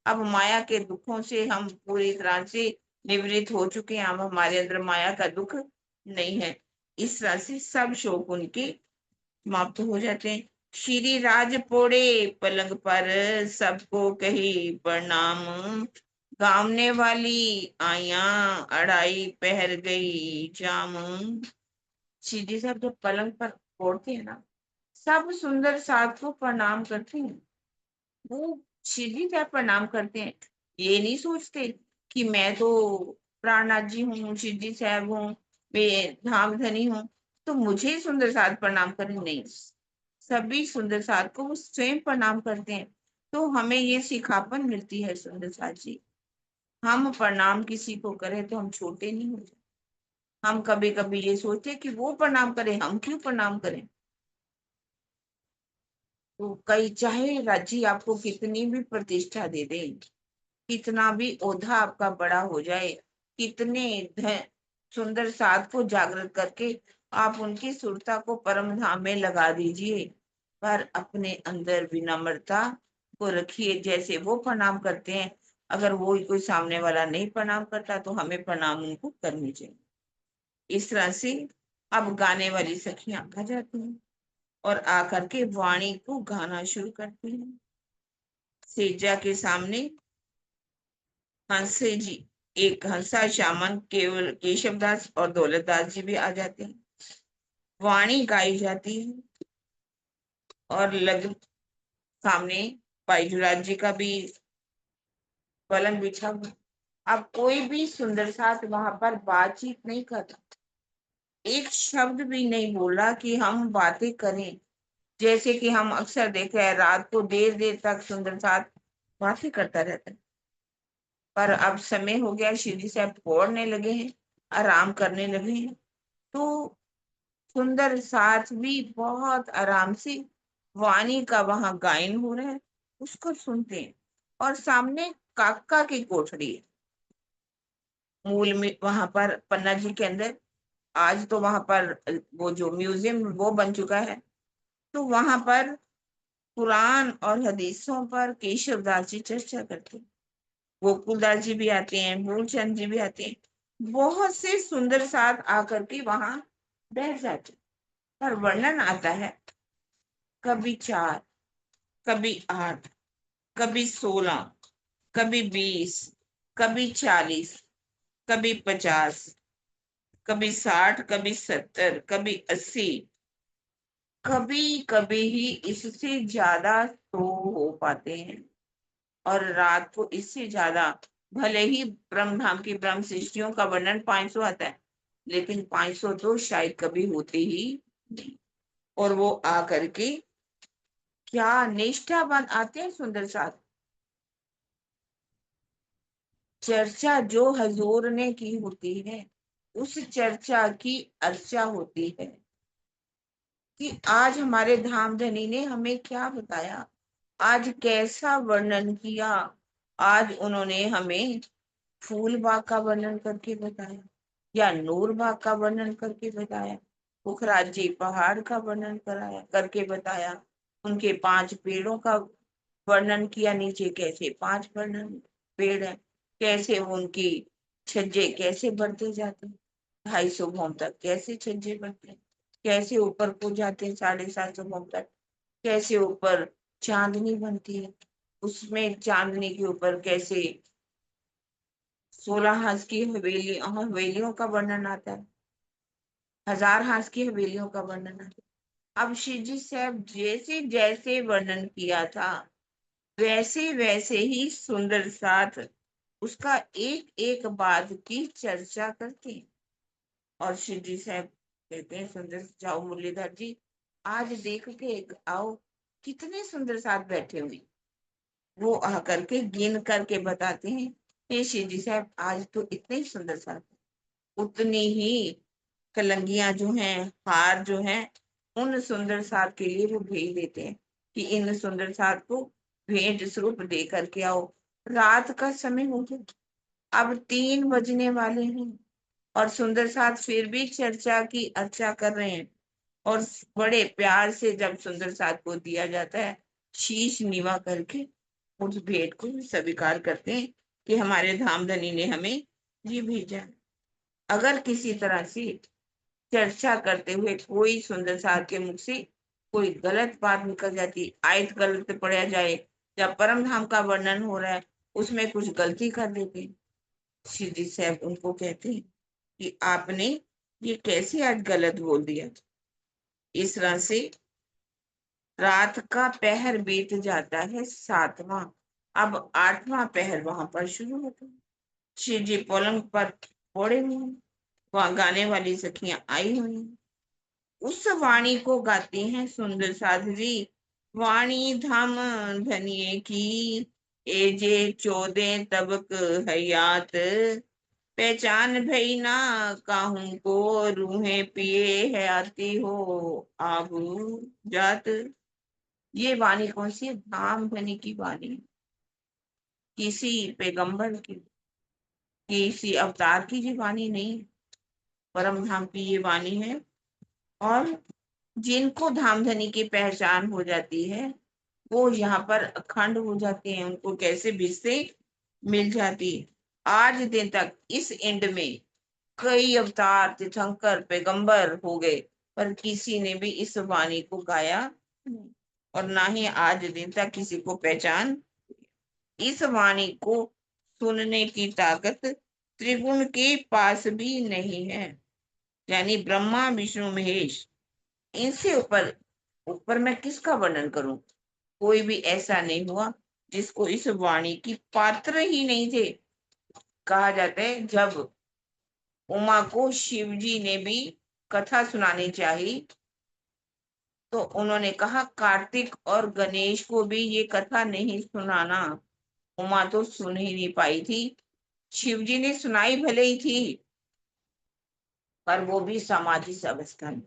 अब माया के दुखों से हम पूरी तरह से निवृत्त हो चुके हैं, अब हमारे अंदर माया का दुख नहीं है। इस तरह से सब शोक उनके समाप्त हो जाते हैं। श्री राज पोड़े पलंग पर, सबको कही प्रणाम, गामने वाली आया, अड़ाई पहर गई जाम। सीधी साहब जब पलंग पर फोड़ते हैं ना, सब सुंदर साथ को प्रणाम करते हैं। वो सीधी साहब प्रणाम करते हैं, ये नहीं सोचते कि मैं तो प्राणनाथ जी हूँ, सीधी साहब हूँ, मैं धाम धनी हूँ, तो मुझे ही सुंदर साथ प्रणाम करें। नहीं, सभी सुंदर साथ को वो स्वयं प्रणाम करते हैं। तो हमें ये सिखापन मिलती है सुंदर साथ जी, हम प्रणाम किसी को करें तो हम छोटे नहीं हो जाते। हम कभी कभी ये सोचते हैं कि वो प्रणाम करें, हम क्यों प्रणाम करें। तो कई चाहे राज्य आपको कितनी भी प्रतिष्ठा दे दे, कितना भी ओधा आपका बड़ा हो जाए, कितने सुंदर साध को जागृत करके आप उनकी सुरता को परम धाम में लगा दीजिए, पर अपने अंदर विनम्रता को रखिए। जैसे वो प्रणाम करते हैं, अगर वो कोई सामने वाला नहीं प्रणाम करता तो हमें प्रणाम उनको करनी चाहिए। इस तरह से अब गाने वाली सखियां आ जाती हैं और आकर के वाणी को गाना शुरू करती हैं। सेजा के सामने हंसे जी, एक हंसा शामन, केवल केशवदास और दौलतदास जी भी आ जाते हैं। वाणी गाई जाती है और लग सामने बाईजुराज जी का भी पलंग बिछा हुआ। अब कोई भी सुंदर साथ वहां पर बातचीत नहीं करता, एक शब्द भी नहीं बोला कि हम बातें करें। जैसे कि हम अक्सर देख रहे हैं, रात को देर देर तक सुंदर साथ बातें करता रहता है, पर अब समय हो गया, शिवजी साहब पढ़ने लगे हैं, आराम करने लगे हैं, तो सुंदर साथ भी बहुत आराम से वाणी का वहां गायन हो रहा है, उसको सुनते हैं। और सामने काका की कोठरी है, मूल में वहां पर पन्ना जी के अंदर। आज तो वहां पर वो जो म्यूजियम वो बन चुका है, तो वहां पर कुरान और हदीसों पर केशवदास जी चर्चा करते हैं, गोकुलदास जी भी आते हैं, मूलचंद जी भी आते हैं, बहुत से सुंदर साथ आकर के वहां बैठ जाते हैं। पर वर्णन आता है, कभी 4, कभी 8, कभी 16, कभी 20, कभी 40, कभी 50, कभी 60, कभी 70, कभी 80, कभी कभी ही इससे ज्यादा तो हो पाते हैं। और रात को इससे ज्यादा, भले ही ब्रह्म धाम की ब्रह्म सृष्टियों का वर्णन 500 आता है, लेकिन 500 तो शायद कभी होते ही नहीं। और वो आकर के क्या निष्ठावान आते हैं सुंदर साथ। चर्चा जो हजूर ने की होती है, उस चर्चा की अर्चा होती है कि आज हमारे धाम धनी ने हमें क्या बताया, आज कैसा वर्णन किया। आज उन्होंने हमें फूल बाग का वर्णन करके बताया, या नूर बाग का वर्णन करके बताया, पुखराजी पहाड़ का वर्णन कराया करके बताया, उनके 5 पेड़ों का वर्णन किया, नीचे कैसे 5 वर्णन पेड़ है, कैसे उनकी छज्जे कैसे बढ़ते जाते हैं, 250 भोम तक कैसे छज्जे बढ़ते हैं, कैसे ऊपर को जाते हैं 750 भोम तक, कैसे ऊपर चांदनी बनती है, उसमें चांदनी के ऊपर कैसे 16 हाथ की हवेलियों का वर्णन आता है, 1000 हाथ की हवेलियों का वर्णन आता है। अब शिव जी साहब जैसे जैसे वर्णन किया था, वैसे वैसे ही सुंदर साथ उसका एक एक बात की चर्चा करते हैं। और शिव जी साहब कहते हैं, सुंदर जाओ मुरलीधर जी, आज देख के आओ कितने सुंदर साथ बैठे हुए। वो आकर के गिन करके बताते हैं, हे शिव जी साहब आज तो इतने ही सुंदर साथ। उतनी ही कलंगियां जो हैं, हार जो हैं, उन सुंदर साथ के लिए वो भेज देते हैं कि इन सुंदर साथ को भेंट स्वरूप दे करके आओ। रात का समय हो गया, अब 3 बजने वाले हैं और सुंदर साथ फिर भी चर्चा की अर्चा कर रहे हैं। और बड़े प्यार से जब सुंदर साथ को दिया जाता है, शीश नीवा करके उस भेंट को स्वीकार करते हैं कि हमारे धामधनी ने हमें ये भेजा है। अगर किसी तरह से चर्चा करते हुए कोई सुंदर साथ के मुख से कोई गलत बात निकल जाती, आयत गलत पढ़ा जाए या परम धाम का वर्णन हो रहा है, उसमें कुछ गलती कर देते, श्री जी साहब उनको कहते हैं कि आपने ये कैसे आज गलत बोल दिया। इस तरह से रात का पहर बीत जाता है 7वां, अब 8वां पहर वहां पर शुरू होता है। श्री जी पलंग पर पड़े हुए हैं, वहां गाने वाली सखियां आई हुई हैं, उस वाणी को गाती हैं सुंदर साध जी। वाणी धाम धनिये की, ए जे 14 तबक हयात, पहचान भई ना काहू को, रूहें पिए है आती हो आबू जात। ये वाणी कौन सी है? धाम धनी की वाणी, किसी पैगंबर की, किसी अवतार की ये वाणी नहीं, परम धाम की ये वाणी है। और जिनको धामधनी की पहचान हो जाती है वो यहाँ पर अखंड हो जाते हैं, उनको कैसे भी से मिल जाती है। आज दिन तक इस एंड में कई अवतार तीर्थंकर पैगंबर हो गए, पर किसी ने भी इस वाणी को गाया नहीं, और ना ही आज दिन तक किसी को पहचान। इस वाणी को सुनने की ताकत त्रिगुण के पास भी नहीं है, यानी ब्रह्मा विष्णु महेश, इनसे ऊपर ऊपर मैं किसका वर्णन करूं? कोई भी ऐसा नहीं हुआ जिसको इस वाणी की पात्र ही नहीं थे। कहा जाता है जब उमा को शिव जी ने भी कथा सुनानी चाहिए तो उन्होंने कहा कार्तिक और गणेश को भी ये कथा नहीं सुनाना, उमा तो सुन ही नहीं पाई थी। शिव जी ने सुनाई भले ही थी पर वो भी सामाजिक अवस्था में।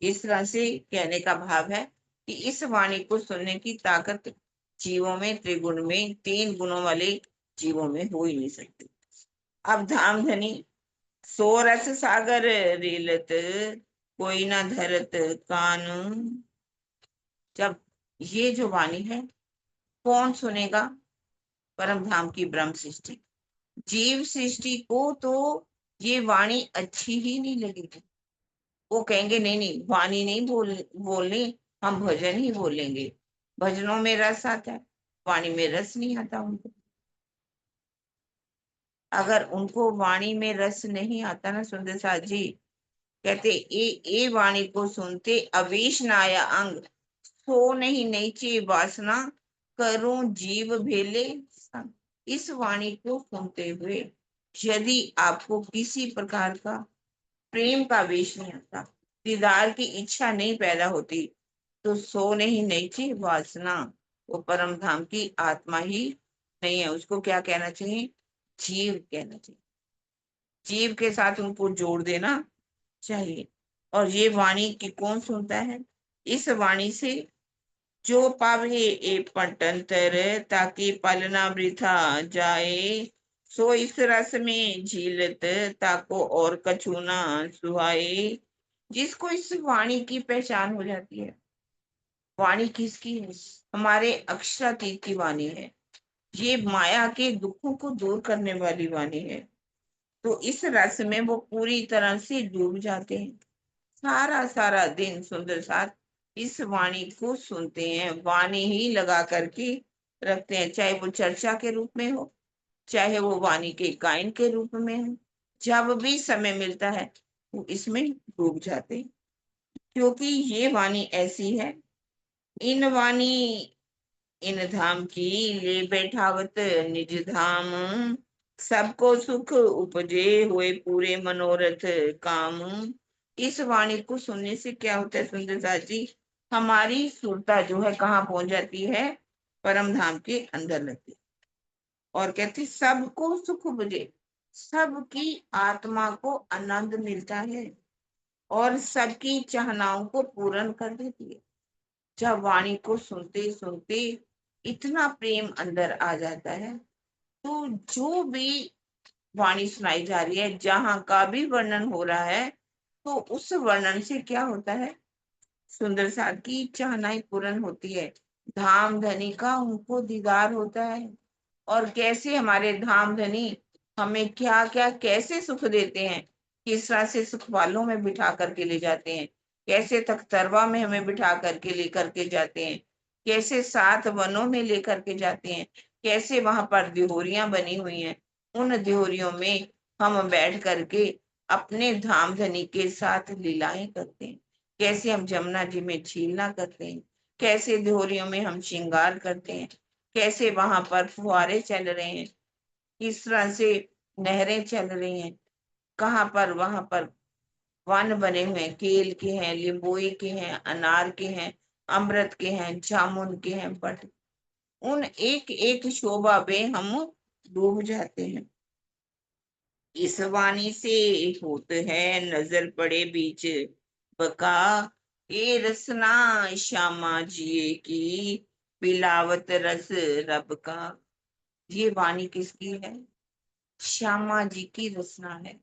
इस तरह से कहने का भाव है कि इस वाणी को सुनने की ताकत जीवों में, त्रिगुण में, 3 गुणों वाले जीवों में हो ही नहीं सकती। अब धाम धनी सोरस सागर रीलत, कोई ना धरत कान। जब ये जो वाणी है कौन सुनेगा? परम धाम की ब्रह्म सृष्टि, जीव सृष्टि को तो ये वाणी अच्छी ही नहीं लगेगी। वो कहेंगे नहीं नहीं वाणी नहीं बोलनी, हम भजन ही बोलेंगे। भजनों में रस आता है, वाणी में रस नहीं आता उनको। अगर उनको वाणी में रस नहीं आता ना, सुंदर साथ जी कहते ए वाणी को सुनते अवेश न आया अंग, सो नहीं नीचे वासना, करूं जीव भेले संग। इस वाणी को सुनते हुए यदि आपको किसी प्रकार का प्रेम का वेश नहीं आता, दीदार की इच्छा नहीं पैदा होती, तो सो नहीं नीचे वासना, वो परम धाम की आत्मा ही नहीं है। उसको क्या कहना चाहिए? जीव कहना चाहिए। जीव के साथ उनको जोड़ देना चाहिए। और ये वाणी की कौन सुनता है? इस वाणी से जो पावे ए पटंतर, ताकि पालना वृथा जाए, सो इस रस में झीलत, ताको और कछु ना सुहाए। जिसको इस वाणी की पहचान हो जाती है, वाणी किसकी है? हमारे अक्षरातीत की वाणी है, ये माया के दुखों को दूर करने वाली वाणी है। तो इस रस में वो पूरी तरह से डूब जाते हैं, सारा सारा दिन सुंदर साथ इस वाणी को सुनते हैं, वाणी ही लगा करके रखते हैं, चाहे वो चर्चा के रूप में हो, चाहे वो वाणी के गायन के रूप में हो। जब भी समय मिलता है वो इसमें डूब जाते हैं, क्योंकि ये वाणी ऐसी है। इन वाणी इन धाम की ले बैठावत निज धाम, सबको सुख उपजे हुए पूरे मनोरथ काम। इस वाणी को सुनने से क्या होता है सुंदर साथ जी? हमारी सुरता जो है कहाँ पहुंच जाती है? परम धाम के अंदर लगती, और कहती सबको सुख उपजे। सबकी आत्मा को आनंद मिलता है और सबकी चाहनाओं को पूर्ण कर देती है। जब वाणी को सुनते सुनते इतना प्रेम अंदर आ जाता है, तो जो भी वाणी सुनाई जा रही है, जहां का भी वर्णन हो रहा है, तो उस वर्णन से क्या होता है, सुंदर साथ की चाहनाएं पूर्ण होती है। धाम धनी का उनको दीदार होता है। और कैसे हमारे धाम धनी हमें क्या क्या कैसे सुख देते हैं, किस तरह से सुख वालों में बिठा करके ले जाते हैं, कैसे तख्तरवा में हमें बिठा करके लेकर के जाते हैं, कैसे 7 वनों में लेकर के जाते हैं, कैसे वहां पर दिहोरियां बनी हुई हैं, उन दिहोरियों में हम बैठ करके अपने धाम धनी के साथ लीलाएं करते हैं, कैसे हम जमुना जी में छीलना करते हैं, कैसे दिहोरियों में हम श्रृंगार करते हैं, कैसे वहां पर फुहारे चल रहे हैं, किस तरह से नहरें चल रही हैं, कहाँ पर वहां पर वन बने हुए हैं, केल के हैं, लिंबोई के हैं, अनार के हैं, अमृत के हैं, जामुन के हैं, बट उन एक एक शोभा में हम डूब जाते हैं। इस वाणी से होते है नजर पड़े बीच बका, ये रसना श्यामा जी की पिलावत रस रब का। ये वाणी किसकी है? श्यामा जी की रचना है।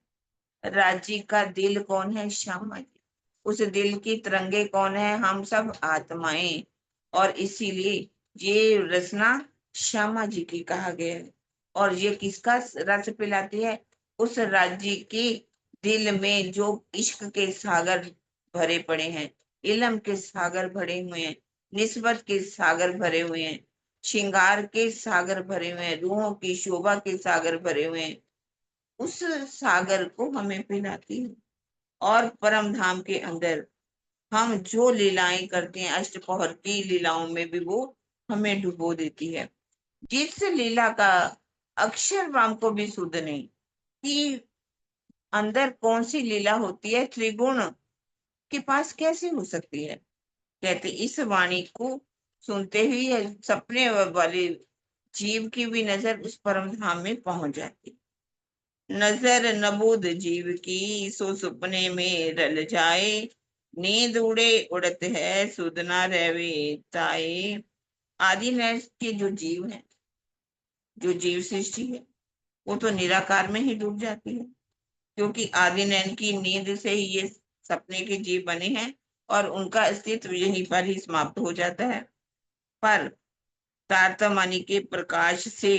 राज्य का दिल कौन है? श्यामा जी। उस दिल की तरंगे कौन है? हम सब आत्माएं। और इसीलिए ये रचना श्यामा जी की कहा गया है। और ये किसका रस पिलाती है? उस राज्य के दिल में जो इश्क के सागर भरे पड़े हैं, इल्म के सागर भरे हुए हैं, निस्बत के सागर भरे हुए हैं, श्रृंगार के सागर भरे हुए हैं, रूहों की शोभा के सागर भरे हुए हैं, उस सागर को हमें पिलाती है। और परम धाम के अंदर हम जो लीलाएं करते हैं, अष्टपहर की लीलाओं में भी वो हमें डुबो देती है। जिस लीला का अक्षर ब्रह्म को भी सुध नहीं कि अंदर कौन सी लीला होती है, त्रिगुण के पास कैसे हो सकती है। कहते इस वाणी को सुनते ही सपने वाले जीव की भी नजर उस परम धाम में पहुंच जाती। नजर नबूद जीव की सो सुपने में रल जाए, नींद उड़े उड़त है सुध ना रहे ताए। आदि नैश के जो जीव है, जो जीव सृष्टि है, वो तो निराकार में ही डूब जाती है, क्योंकि आदि नैन की नींद से ही ये सपने के जीव बने हैं और उनका अस्तित्व यहीं पर ही समाप्त हो जाता है। पर तारतम्य के प्रकाश से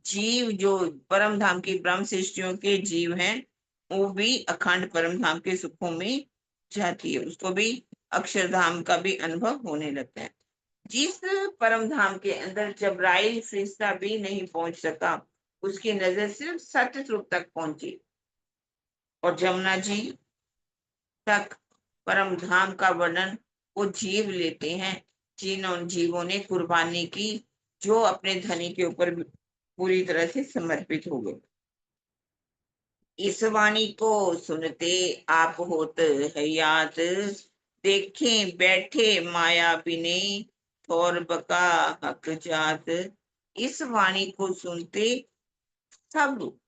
जीव जो परम धाम की ब्रह्म सृष्टियों के जीव हैं, वो भी अखंड परम धाम के सुखों में जाती है, उसको भी अक्षरधाम का भी अनुभव होने लगता है। जिस परम धाम के अंदर जबराइल फरिश्ता भी नहीं पहुंच सका, उसकी नजर सिर्फ सत्य स्वरूप तक पहुंची और जमुना जी तक परम धाम का वर्णन वो जीव लेते हैं, जिन जीवों ने कुर्बानी की, जो अपने धनी के ऊपर पूरी तरह से समर्पित हो गए। इस वाणी को सुनते आप होत है याद, देखें बैठे माया बिने थोर बका हक जात। इस वाणी को सुनते सब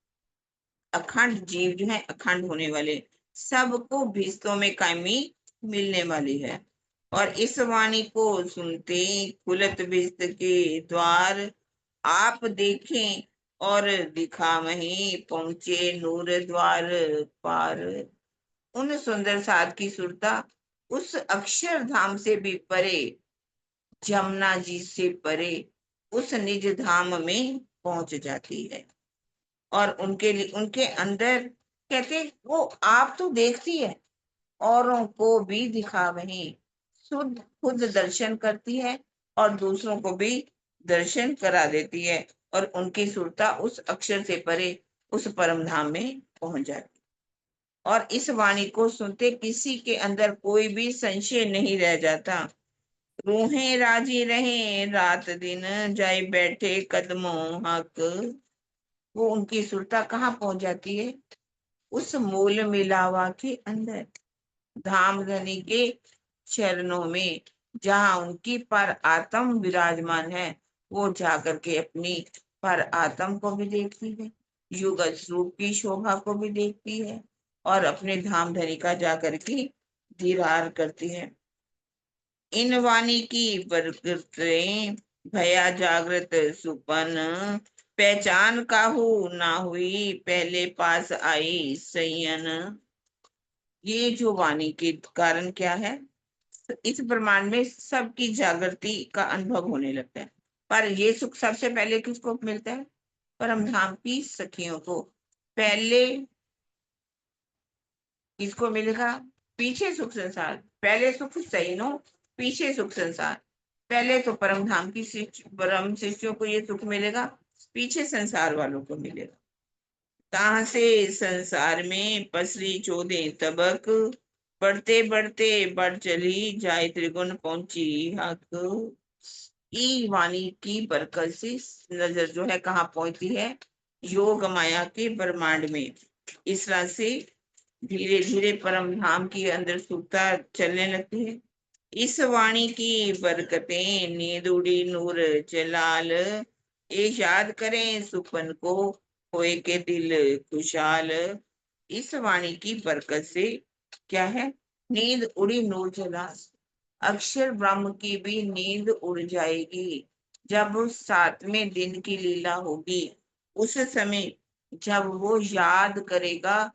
अखंड जीव जो है, अखंड होने वाले, सबको भिस्तों में कायमी मिलने वाली है। और इस वाणी को सुनते खुलत भिस्त के द्वार, आप देखें और दिखा वहीं पहुंचे नूर द्वार पार। उन सुंदर साध की सुरता उस अक्षरधाम से भी परे, जमुना जी से परे उस निज धाम में पहुंच जाती है। और उनके लिए उनके अंदर कहते वो आप तो देखती है, औरों को भी दिखा वहीं, शुद्ध खुद दर्शन करती है और दूसरों को भी दर्शन करा देती है। और उनकी सुरता उस अक्षर से परे उस परम धाम में पहुंच जाती। और इस वाणी को सुनते किसी के अंदर कोई भी संशय नहीं रह जाता। रूहें राजी रहे रात दिन, जाए बैठे कदमों हक। वो उनकी सुरता कहाँ पहुंच जाती है? उस मूल मिलावा के अंदर, धाम धनी के चरणों में, जहां उनकी पर आत्म विराजमान है, वो जाकर के अपनी पर आत्म को भी देखती है युगल रूप की शोभा को भी देखती है और अपने धाम धनिका जाकर के दीदार करती है। इन वाणी की बरकतें भया जागृत सुपन, पहचान काहू ना हुई पहले पास आई सैयन। ये जो वाणी के कारण क्या है, इस ब्रह्मांड में सबकी जागृति का अनुभव होने लगता है। पर ये सुख सबसे पहले किसको मिलता है? परम धाम की सखियों को। पहले किसको मिलेगा? पीछे सुख संसार। पहले सुख सैनो, पीछे सुख संसार। पहले तो परम धाम की परम शिष्यों को ये सुख मिलेगा, पीछे संसार वालों को मिलेगा। कहां से संसार में पसरी चौदह तबक, बढ़ते बढ़ते बढ़ चली जाए त्रिगुण पहुंची हक। ई वाणी की बरकत से नजर जो है कहाँ पहुंचती है? योग माया के ब्रह्मांड में। इस तरह से धीरे धीरे परम धाम के अंदर सुखता चलने लगती है। इस वाणी की बरकतें नींद उड़ी नूर जलाल, ये याद करें सुपन को होए के दिल खुशहाल। इस वाणी की बरकत से क्या है? नींद उड़ी नूर जलाल। अक्षर ब्रह्म की भी नींद उड़ जाएगी जब उस 7वें दिन की लीला होगी। उस समय जब वो याद करेगा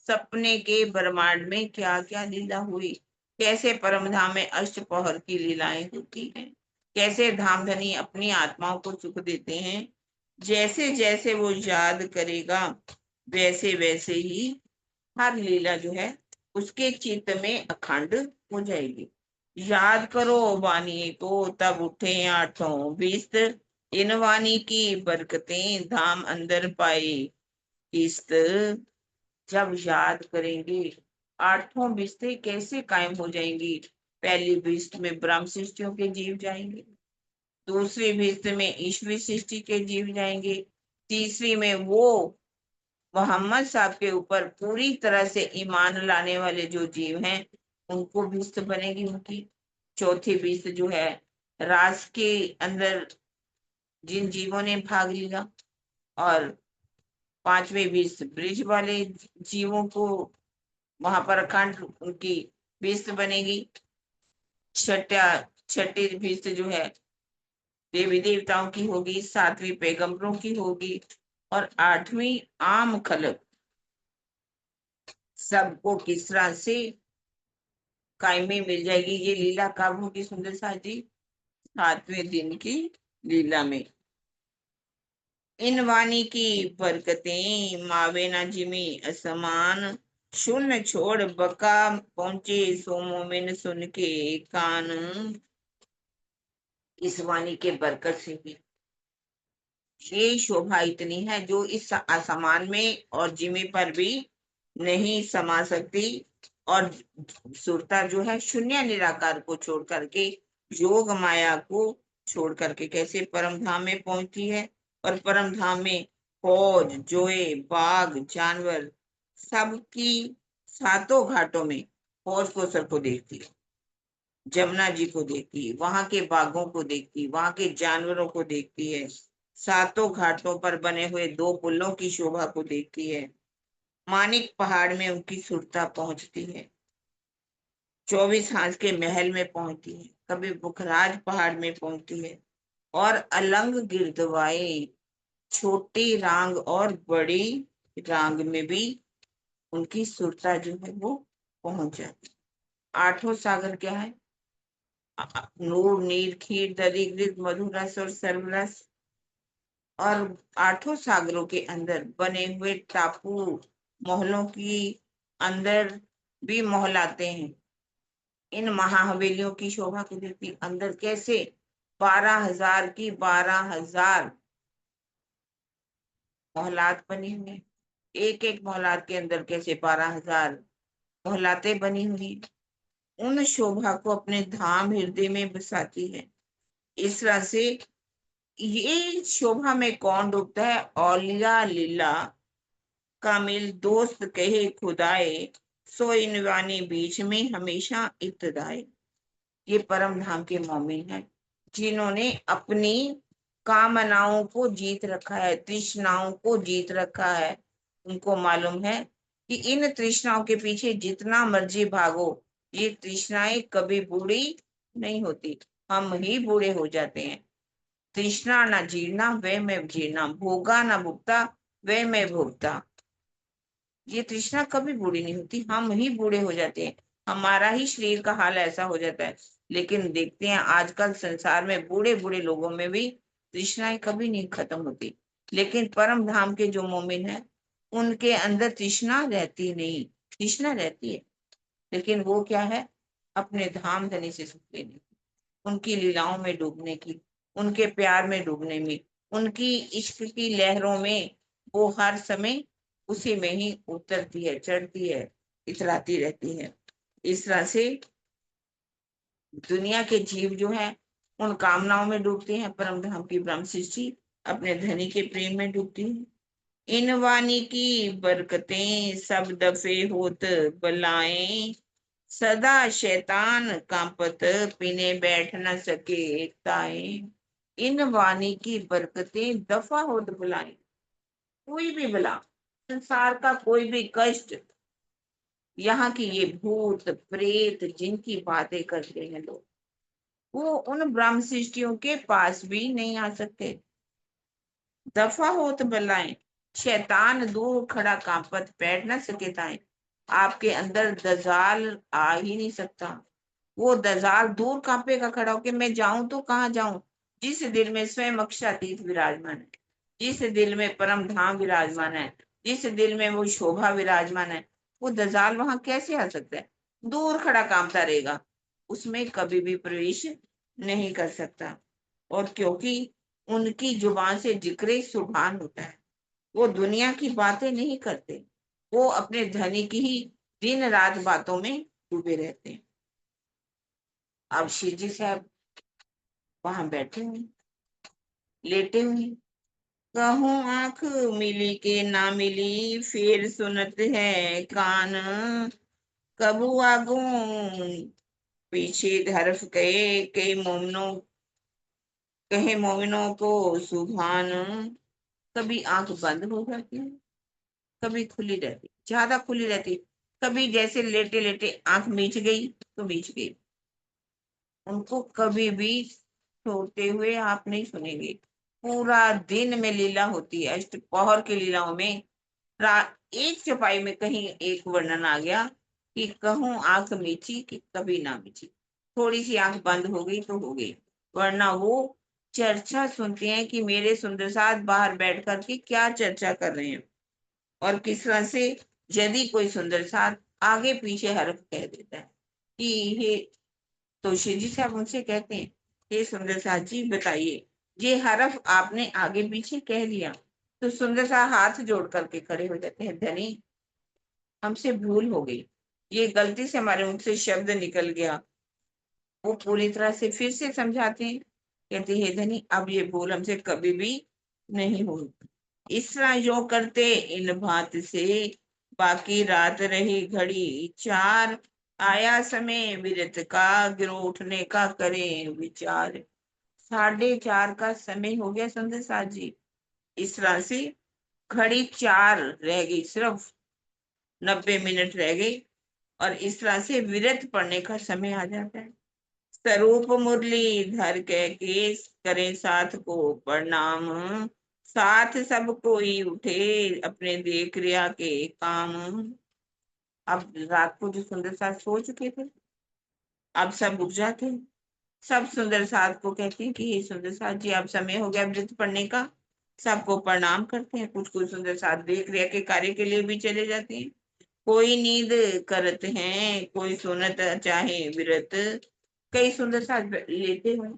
सपने के ब्रह्मांड में क्या क्या लीला हुई, कैसे परम धाम में अष्टपहर की लीलाएं होती हैं, कैसे धामधनी अपनी आत्माओं को सुख देते हैं। जैसे जैसे वो याद करेगा वैसे वैसे ही हर लीला जो है उसके चित्त में अखंड हो जाएगी। याद करो वाणी को तब उठे आठों बिस्त, इन वाणी की बरकतें धाम अंदर पाए किस्त। जब याद करेंगे आठों बिस्ते कैसे कायम हो जाएंगी। पहली बिस्त में ब्रह्म सृष्टियों के जीव जाएंगे, दूसरी बिस्त में ईश्वरी सृष्टि के जीव जाएंगे, तीसरी में वो मोहम्मद साहब के ऊपर पूरी तरह से ईमान लाने वाले जो जीव हैं उनको बिस्त बनेगी उनकी। चौथी बिस्त जो है रास के अंदर जिन जीवों ने भाग लिया, और 5वीं बिस्त ब्रिज वाले जीवों को वहां पर अखंड उनकी बिस्त बनेगी। छठी बिस्त जो है देवी देवताओं की होगी, 7वीं पैगंबरों की होगी, और 8वीं आम खलक सबको किस तरह से कायमी मिल जाएगी। ये लीला कब होगी सुंदर साथ जी? 7वें दिन की लीला में। इन वाणी की बरकतें मावे ना जिमी असमान, शून्य छोड़ बका पहुंचे सो मोमिन सुन के कान। इस वाणी के बरकत से भी ये शोभा इतनी है जो इस आसमान में और जिमी पर भी नहीं समा सकती। और सुरता जो है शून्य निराकार को छोड़ करके, योग माया को छोड़ करके कैसे परम धाम में पहुंचती है। और परम धाम में फौज जोए बाघ जानवर सबकी 7 घाटों में फौज को सर को देखती है, जमुना जी को देखती, वहां के बाघों को देखती, वहां के जानवरों को देखती है, 7 घाटों पर बने हुए 2 पुलों की शोभा को देखती है। मानिक पहाड़ में उनकी सुरता पहुंचती है, 24 हाथ के महल में पहुंचती है, कभी बुखराज पहाड़ में पहुंचती है, और अलंग गिरदवाए छोटी रांग और बड़ी रांग में भी उनकी सुरता जो है वो पहुंच जाती। 8 सागर क्या है? नूर नीर खीर दधि घृत मधु रस और सर्वरस। और 8 सागरों के अंदर बने हुए टापू मोहलों की अंदर भी मोहलाते हैं। इन महाहवेलियों की शोभा को देखती, अंदर कैसे 12,000 की 12,000 मोहलात बनी हुई, एक एक मोहलात के अंदर कैसे 12,000 मोहलातें बनी हुई, उन शोभा को अपने धाम हृदय में बसाती है। इस तरह से ये शोभा में कौन डूबता है? औलिया लीला कामिल दोस्त कहे खुदाए, सो इन वाणी बीच में हमेशा इब्तदाए। ये परम धाम के मोमिन हैं जिन्होंने अपनी कामनाओं को जीत रखा है, तृष्णाओं को जीत रखा है। उनको मालूम है कि इन तृष्णाओं के पीछे जितना मर्जी भागो, ये तृष्णाएं कभी बूढ़ी नहीं होती, हम ही बूढ़े हो जाते हैं। तृष्णा न जीर्णा वै में जीर्णा, भोगा न भुगता वै में भोगता। ये तृष्णा कभी बूढ़ी नहीं होती, हम ही बूढ़े हो जाते हैं, हमारा ही शरीर का हाल ऐसा हो जाता है। लेकिन देखते हैं आजकल संसार में बूढ़े बूढ़े लोगों में भी तृष्णाएं कभी नहीं खत्म होती। लेकिन परम धाम के जो मोमिन है, उनके अंदर तृष्णा रहती नहीं। तृष्णा रहती है, लेकिन वो क्या है, अपने धाम धनी से सुख लेने की, उनकी लीलाओं में डूबने की, उनके प्यार में डूबने में, उनकी इश्क की लहरों में वो हर समय उसी में ही उतरती है, चढ़ती है, इतराती रहती है। इस तरह से दुनिया के जीव जो है उन कामनाओं में डूबते हैं, परम धाम की ब्रह्म सृष्टि अपने धनी के प्रेम में डूबती है। इन वाणी की बरकतें सब दफे होत बलाएं, सदा शैतान कांपत पीने बैठ न सके ताएं। इन वाणी की बरकतें दफा होत बुलाएं, कोई भी बला, संसार का कोई भी कष्ट, यहाँ की ये भूत प्रेत जिनकी बातें करते हैं लोग, वो उन ब्रह्म सृष्टियों के पास भी नहीं आ सकते। दफा होत बलाएं, शैतान दूर खड़ा कांपत बैठ न सके ताएं। आपके अंदर दजाल आ ही नहीं सकता, वो दजाल दूर कांपेगा खड़ा होके, मैं जाऊं तो कहाँ जाऊं। जिस दिल में स्वयं अक्षरातीत विराजमान है, जिस दिल में परम धाम विराजमान है, जिस दिल में वो शोभा विराजमान है, वो दजाल वहां कैसे आ सकता है। दूर खड़ा कांपता रहेगा, उसमें कभी भी प्रवेश नहीं कर सकता। और क्योंकि उनकी जुबान से जिक्र सुभान होता है, वो दुनिया की बातें नहीं करते, वो अपने धनी की ही दिन रात बातों में डूबे रहते हैं। अब शिव जी साहब वहां बैठे हुए, लेटे हुए, कहूँ आंख मिली के ना मिली फिर सुनत है कान, कबू आगू पीछे धरफ गए कई मोमनों, कहे मोमिनों को सुभान। कभी आंख बंद हो जाती है, कभी खुली रहती, ज्यादा खुली रहती, कभी जैसे लेटे लेटे आंख मीच गई तो मीच गई। उनको कभी भी सोते हुए आप नहीं सुनेंगे, पूरा दिन में लीला होती है। अष्टपहर की लीलाओं में एक चौपाई में कहीं एक वर्णन आ गया कि कहूँ आंख मीची कि कभी ना मीची, थोड़ी सी आंख बंद हो गई तो हो गई, वरना वो चर्चा सुनते हैं कि मेरे सुंदर साथ बाहर बैठ करके क्या चर्चा कर रहे हैं। और किस तरह से यदि कोई सुंदर साथ आगे पीछे हरफ कह देता है कि हे, तो शिव जी साहब उनसे कहते हैं, हे सुंदर साथ जी बताइए, ये हरफ आपने आगे पीछे कह दिया। तो सुंदर सा हाथ जोड़ करके खड़े हो जाते हैं, धनी हमसे भूल हो गई, ये गलती से हमारे मुख से शब्द निकल गया। वो पूरी तरह से फिर से समझाते हैं, कहते हे धनी अब ये भूल हमसे कभी भी नहीं होगी। इस तरह जो करते इन भांत से, बाकी रात रही घड़ी चार, आया समय विरत का गिरो उठने का करें विचार। 4:30 का समय हो गया सुंदर साथ जी, इस तरह से घड़ी 4 रह गई, सिर्फ 90 मिनट रह गई, और इस तरह से विरत पड़ने का समय आ जाता है। स्वरूप मुरली धर के केस करें साथ को प्रणाम, साथ सब कोई उठे अपने देख रिया के काम। अब रात को जो सुंदर साथ सो चुके थे, अब सब उठ जाते हैं, सब सुंदर साथ को कहते हैं कि ये सुंदर साथ जी अब समय हो गया व्रत पढ़ने का। सबको प्रणाम करते हैं, कुछ कुछ सुंदर साथ देख रिया के कार्य के लिए भी चले जाते हैं। कोई नींद करते हैं, कोई सुनत चाहे विरत, कई सुंदर साथ लेते हुए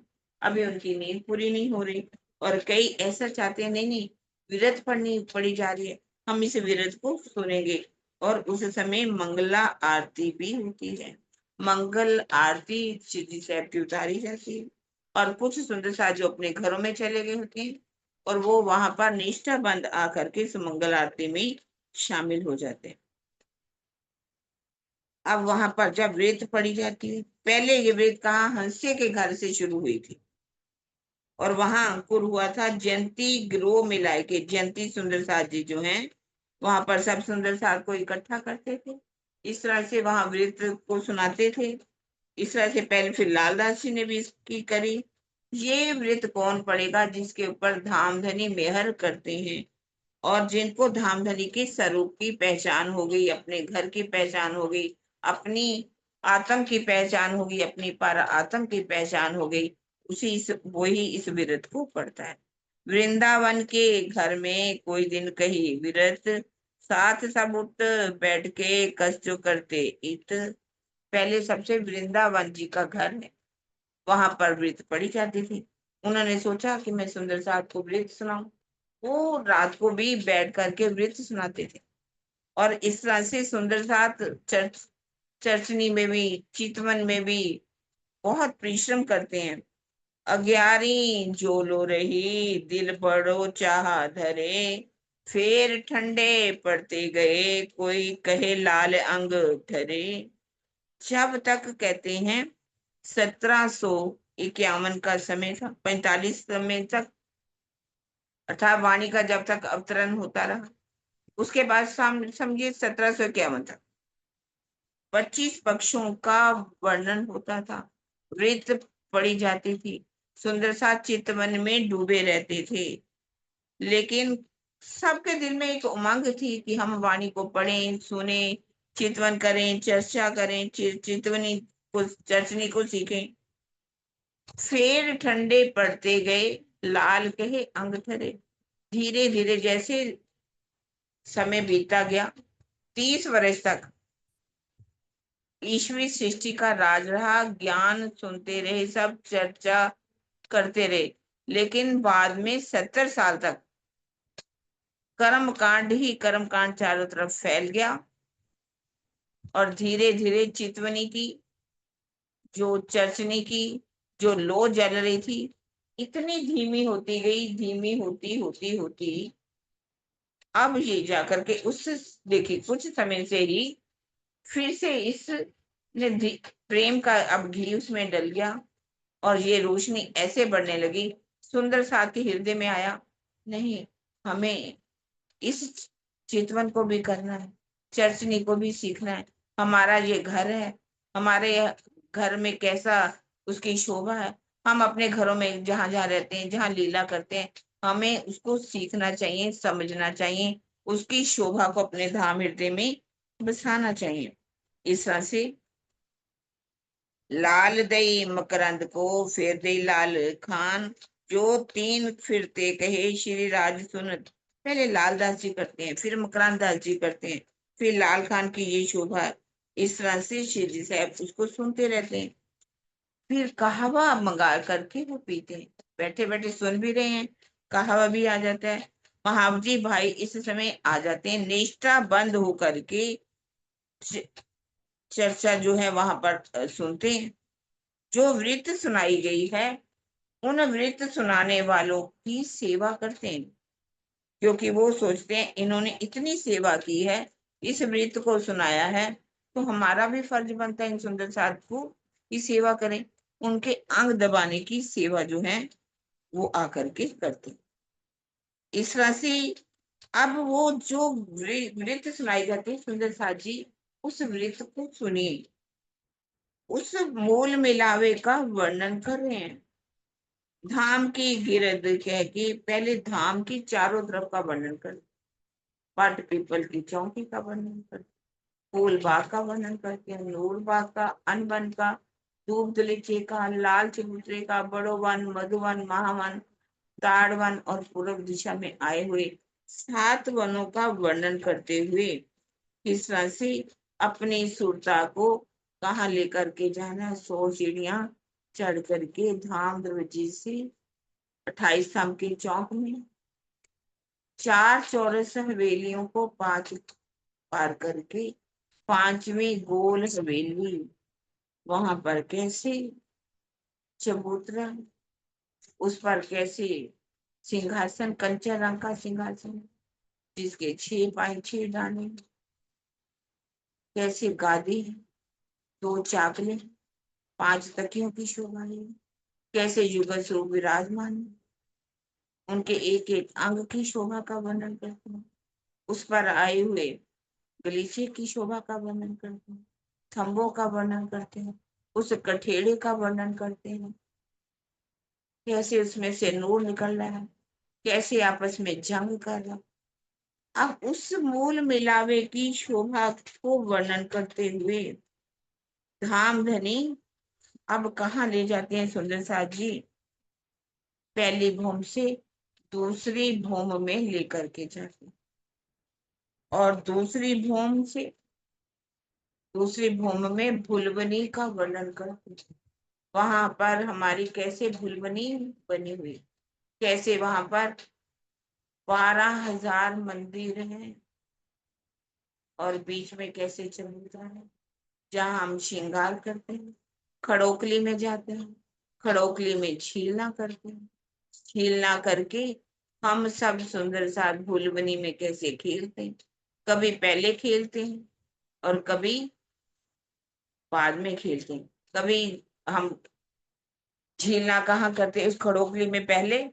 अभी उनकी नींद पूरी नहीं हो रही, और कई ऐसा चाहते हैं नहीं नहीं विरत पढ़नी पड़ी जा रही है, हम इस विरत को सुनेंगे। और उस समय मंगला आरती भी होती है, मंगल आरती श्री साहब की उतारी जाती है। और कुछ सुंदर साथ जो अपने घरों में चले गए होते हैं, और वो वहां पर निष्ठा बंद आकर के इस मंगल आरती में शामिल हो जाते हैं। अब वहां पर जब रेत पड़ी जाती है, पहले ये रेत कहाँ हंसे के घर से शुरू हुई थी, और वहां अंकुर हुआ था जयंती ग्रोह में लाके। जयंती सुंदर साथ जी जो हैं वहां पर सब सुंदर साथ को इकट्ठा करते थे, इस तरह से वहां व्रत को सुनाते थे। इस तरह से पहले फिर लालदास जी ने भी इसकी करी। ये व्रत कौन पड़ेगा जिसके ऊपर धामधनी मेहर करते हैं और जिनको धामधनी के स्वरूप की पहचान हो गई, अपने घर की पहचान हो गई, अपनी आत्म की पहचान हो गई, अपनी पर आत्म की पहचान हो गई, वही इस व्रत को पढ़ता है। वृंदावन के घर में कोई दिन कही व्रत, साथ सब उठ बैठ के कस जो करते इत। पहले सबसे वृंदावन जी का घर है, वहां पर व्रत पढ़ी जाती थी। उन्होंने सोचा कि मैं सुंदर साथ को व्रत सुनाऊं। वो रात को भी बैठ करके व्रत सुनाते थे और इस तरह से सुंदर साथ चर्चनी में भी, चितवन में भी बहुत परिश्रम करते हैं। अग्यारी जोलो रही दिल बड़ो चाह धरे, फेर ठंडे पड़ते गए कोई कहे लाल अंग धरे। जब तक कहते हैं 1751 का समय था, 45 समय तक, अर्थात वाणी का जब तक अवतरण होता रहा, उसके बाद समझिए 1751 तक 25 पक्षों का वर्णन होता था, व्रत पढ़ी जाती थी, सुंदर साथ चितवन में डूबे रहते थे। लेकिन सबके दिल में एक उमंग थी कि हम वाणी को पढ़ें, सुने, चितवन करें, चर्चा करें, चितवनी को, चर्चनी को सीखें। फेर ठंडे पड़ते गए लाल कहे अंग धरे। धीरे धीरे जैसे समय बीतता गया, 30 वर्ष तक ईश्वरी सृष्टि का राज रहा, ज्ञान सुनते रहे, सब चर्चा करते रहे। लेकिन बाद में 70 साल तक कर्म कांड ही कर्म कांड चारों तरफ फैल गया और धीरे धीरे चितवनी की, जो चर्चनी की जो लो जल रही थी, इतनी धीमी होती गई, धीमी होती होती होती अब ये जाकर के उस, देखिए कुछ समय से ही फिर से इस प्रेम का अब घी उसमें डल गया और ये रोशनी ऐसे बढ़ने लगी। सुंदर साथ के हृदय में आया, नहीं, हमें इस चितवन को भी करना है, चर्चनी को भी सीखना है। हमारा ये घर है, हमारे घर में कैसा उसकी शोभा है, हम अपने घरों में जहां जहां रहते हैं, जहां लीला करते हैं, हमें उसको सीखना चाहिए, समझना चाहिए, उसकी शोभा को अपने धाम हृदय में बसाना चाहिए। इस तरह से लाल दई मकरंद को फिर दई लाल खान, जो तीन फिरते कहे श्री राज सुनत। पहले लालदास जी करते हैं, फिर मकरंद दास जी करते हैं, फिर लाल खान की ये शोभा। इस तरह से श्री जी साहब उसको सुनते रहते हैं, फिर कहवा मंगा करके वो पीते हैं। बैठे बैठे सुन भी रहे हैं, कहवा भी आ जाता है। महावजी भाई इस समय आ जाते हैं, निष्ठा बंद होकर के चर्चा जो है वहां पर सुनते हैं। जो वृत्त सुनाई गई है उन वृत्त सुनाने वालों की सेवा करते हैं, क्योंकि वो सोचते हैं इन्होंने इतनी सेवा की है, इस वृत्त को सुनाया है, तो हमारा भी फर्ज बनता है इन सुंदर साथ को की सेवा करें। उनके अंग दबाने की सेवा जो है वो आकर के करते हैं। इस तरह से अब वो जो वृत्त सुनाई जाती है सुंदर साथ जी उस वृत्त को सुनिए, उस मूल मिलावे का वर्णन कर रहे हैं। धाम की गिरद कह के पहले धाम की चारों तरफ का वर्णन कर, पाट पीपल की चौकी का वर्णन कर, फूल बाग का वर्णन करते हैं, नूर बाग का, अनबन का, धूप दलीचे का, लाल चबूतरे का, बड़ो वन, मधुवन, महावन, ताड़वन और पूर्व दिशा में आए हुए 7 वनों का वर्णन करते हुए इस तरह से अपनी सुरता को कहाँ लेकर के जाना, 100 सीढ़ियां चढ़ करके धाम दरवाजे से 28 धाम के चौक में 4 चौरस हवेलियों को 5 पार करके 5वीं गोल हवेली, वहां पर कैसे चबूतरा, उस पर कैसे सिंहासन, कंचा रंग का सिंहासन जिसके 6 पाए 6 दाने, कैसे गादी, 2 चाकले, 5 तकियों की शोभा है, कैसे युगल स्वरूप विराजमान है, उनके एक एक अंग की शोभा का वर्णन करते हैं, उस पर आए हुए गलीचे की शोभा का वर्णन करते हैं, थंबों का वर्णन करते हैं, उस कठेड़े का वर्णन करते हैं, कैसे उसमें से नूर निकल रहा है, कैसे आपस में जंग कर रहा। अब उस मूल मिलावे की शोभा को वर्णन करते हुए धाम धनी अब कहाँ ले जाते हैं सुंदर साथ जी? पहली भूम से दूसरी भूम में लेकर के जाते हैं, और दूसरी भूम से दूसरी भूम में भुलवनी का वर्णन करते हैं। वहां पर हमारी कैसे भुलवनी बनी हुई, कैसे वहां पर 12,000 मंदिर हैं, और बीच में कैसे चबूतरा है जहाँ हम श्रृंगार करते हैं। खड़ोकली में जाते हैं, खड़ोकली में छीलना करते हैं, छीलना करके हम सब सुंदर साथ भुलवनी में कैसे खेलते हैं, कभी पहले खेलते हैं और कभी बाद में खेलते हैं। कभी हम झीलना कहाँ करते हैं, उस खड़ोकली में पहले,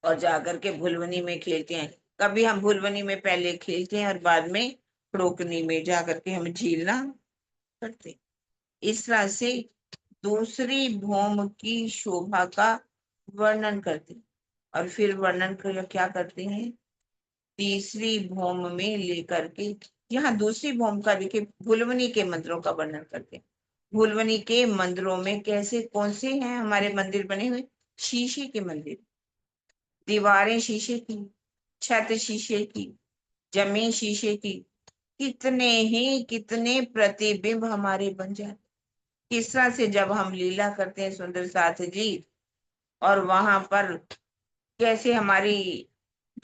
और जाकर के भुलवनी में खेलते हैं। कभी हम भुलवनी में पहले खेलते हैं और बाद में खड़ोकली में जाकर के हम झीलना करते हैं। इस तरह से दूसरी भौम की शोभा का वर्णन करते हैं, और फिर वर्णन कर क्या करते हैं, तीसरी भौम में लेकर के, यहाँ दूसरी भौम का देखिए भुलवनी के मंदिरों का वर्णन करते हैं। भुलवनी के मंदिरों में कैसे कौन से हैं हमारे मंदिर बने हुए, शीशे के मंदिर, दीवारें शीशे की, छत शीशे की, जमीन शीशे की, कितने प्रतिबिंब हमारे बन जाते। किस तरह से जब हम लीला करते हैं सुंदर साथ जी, और वहां पर कैसे हमारी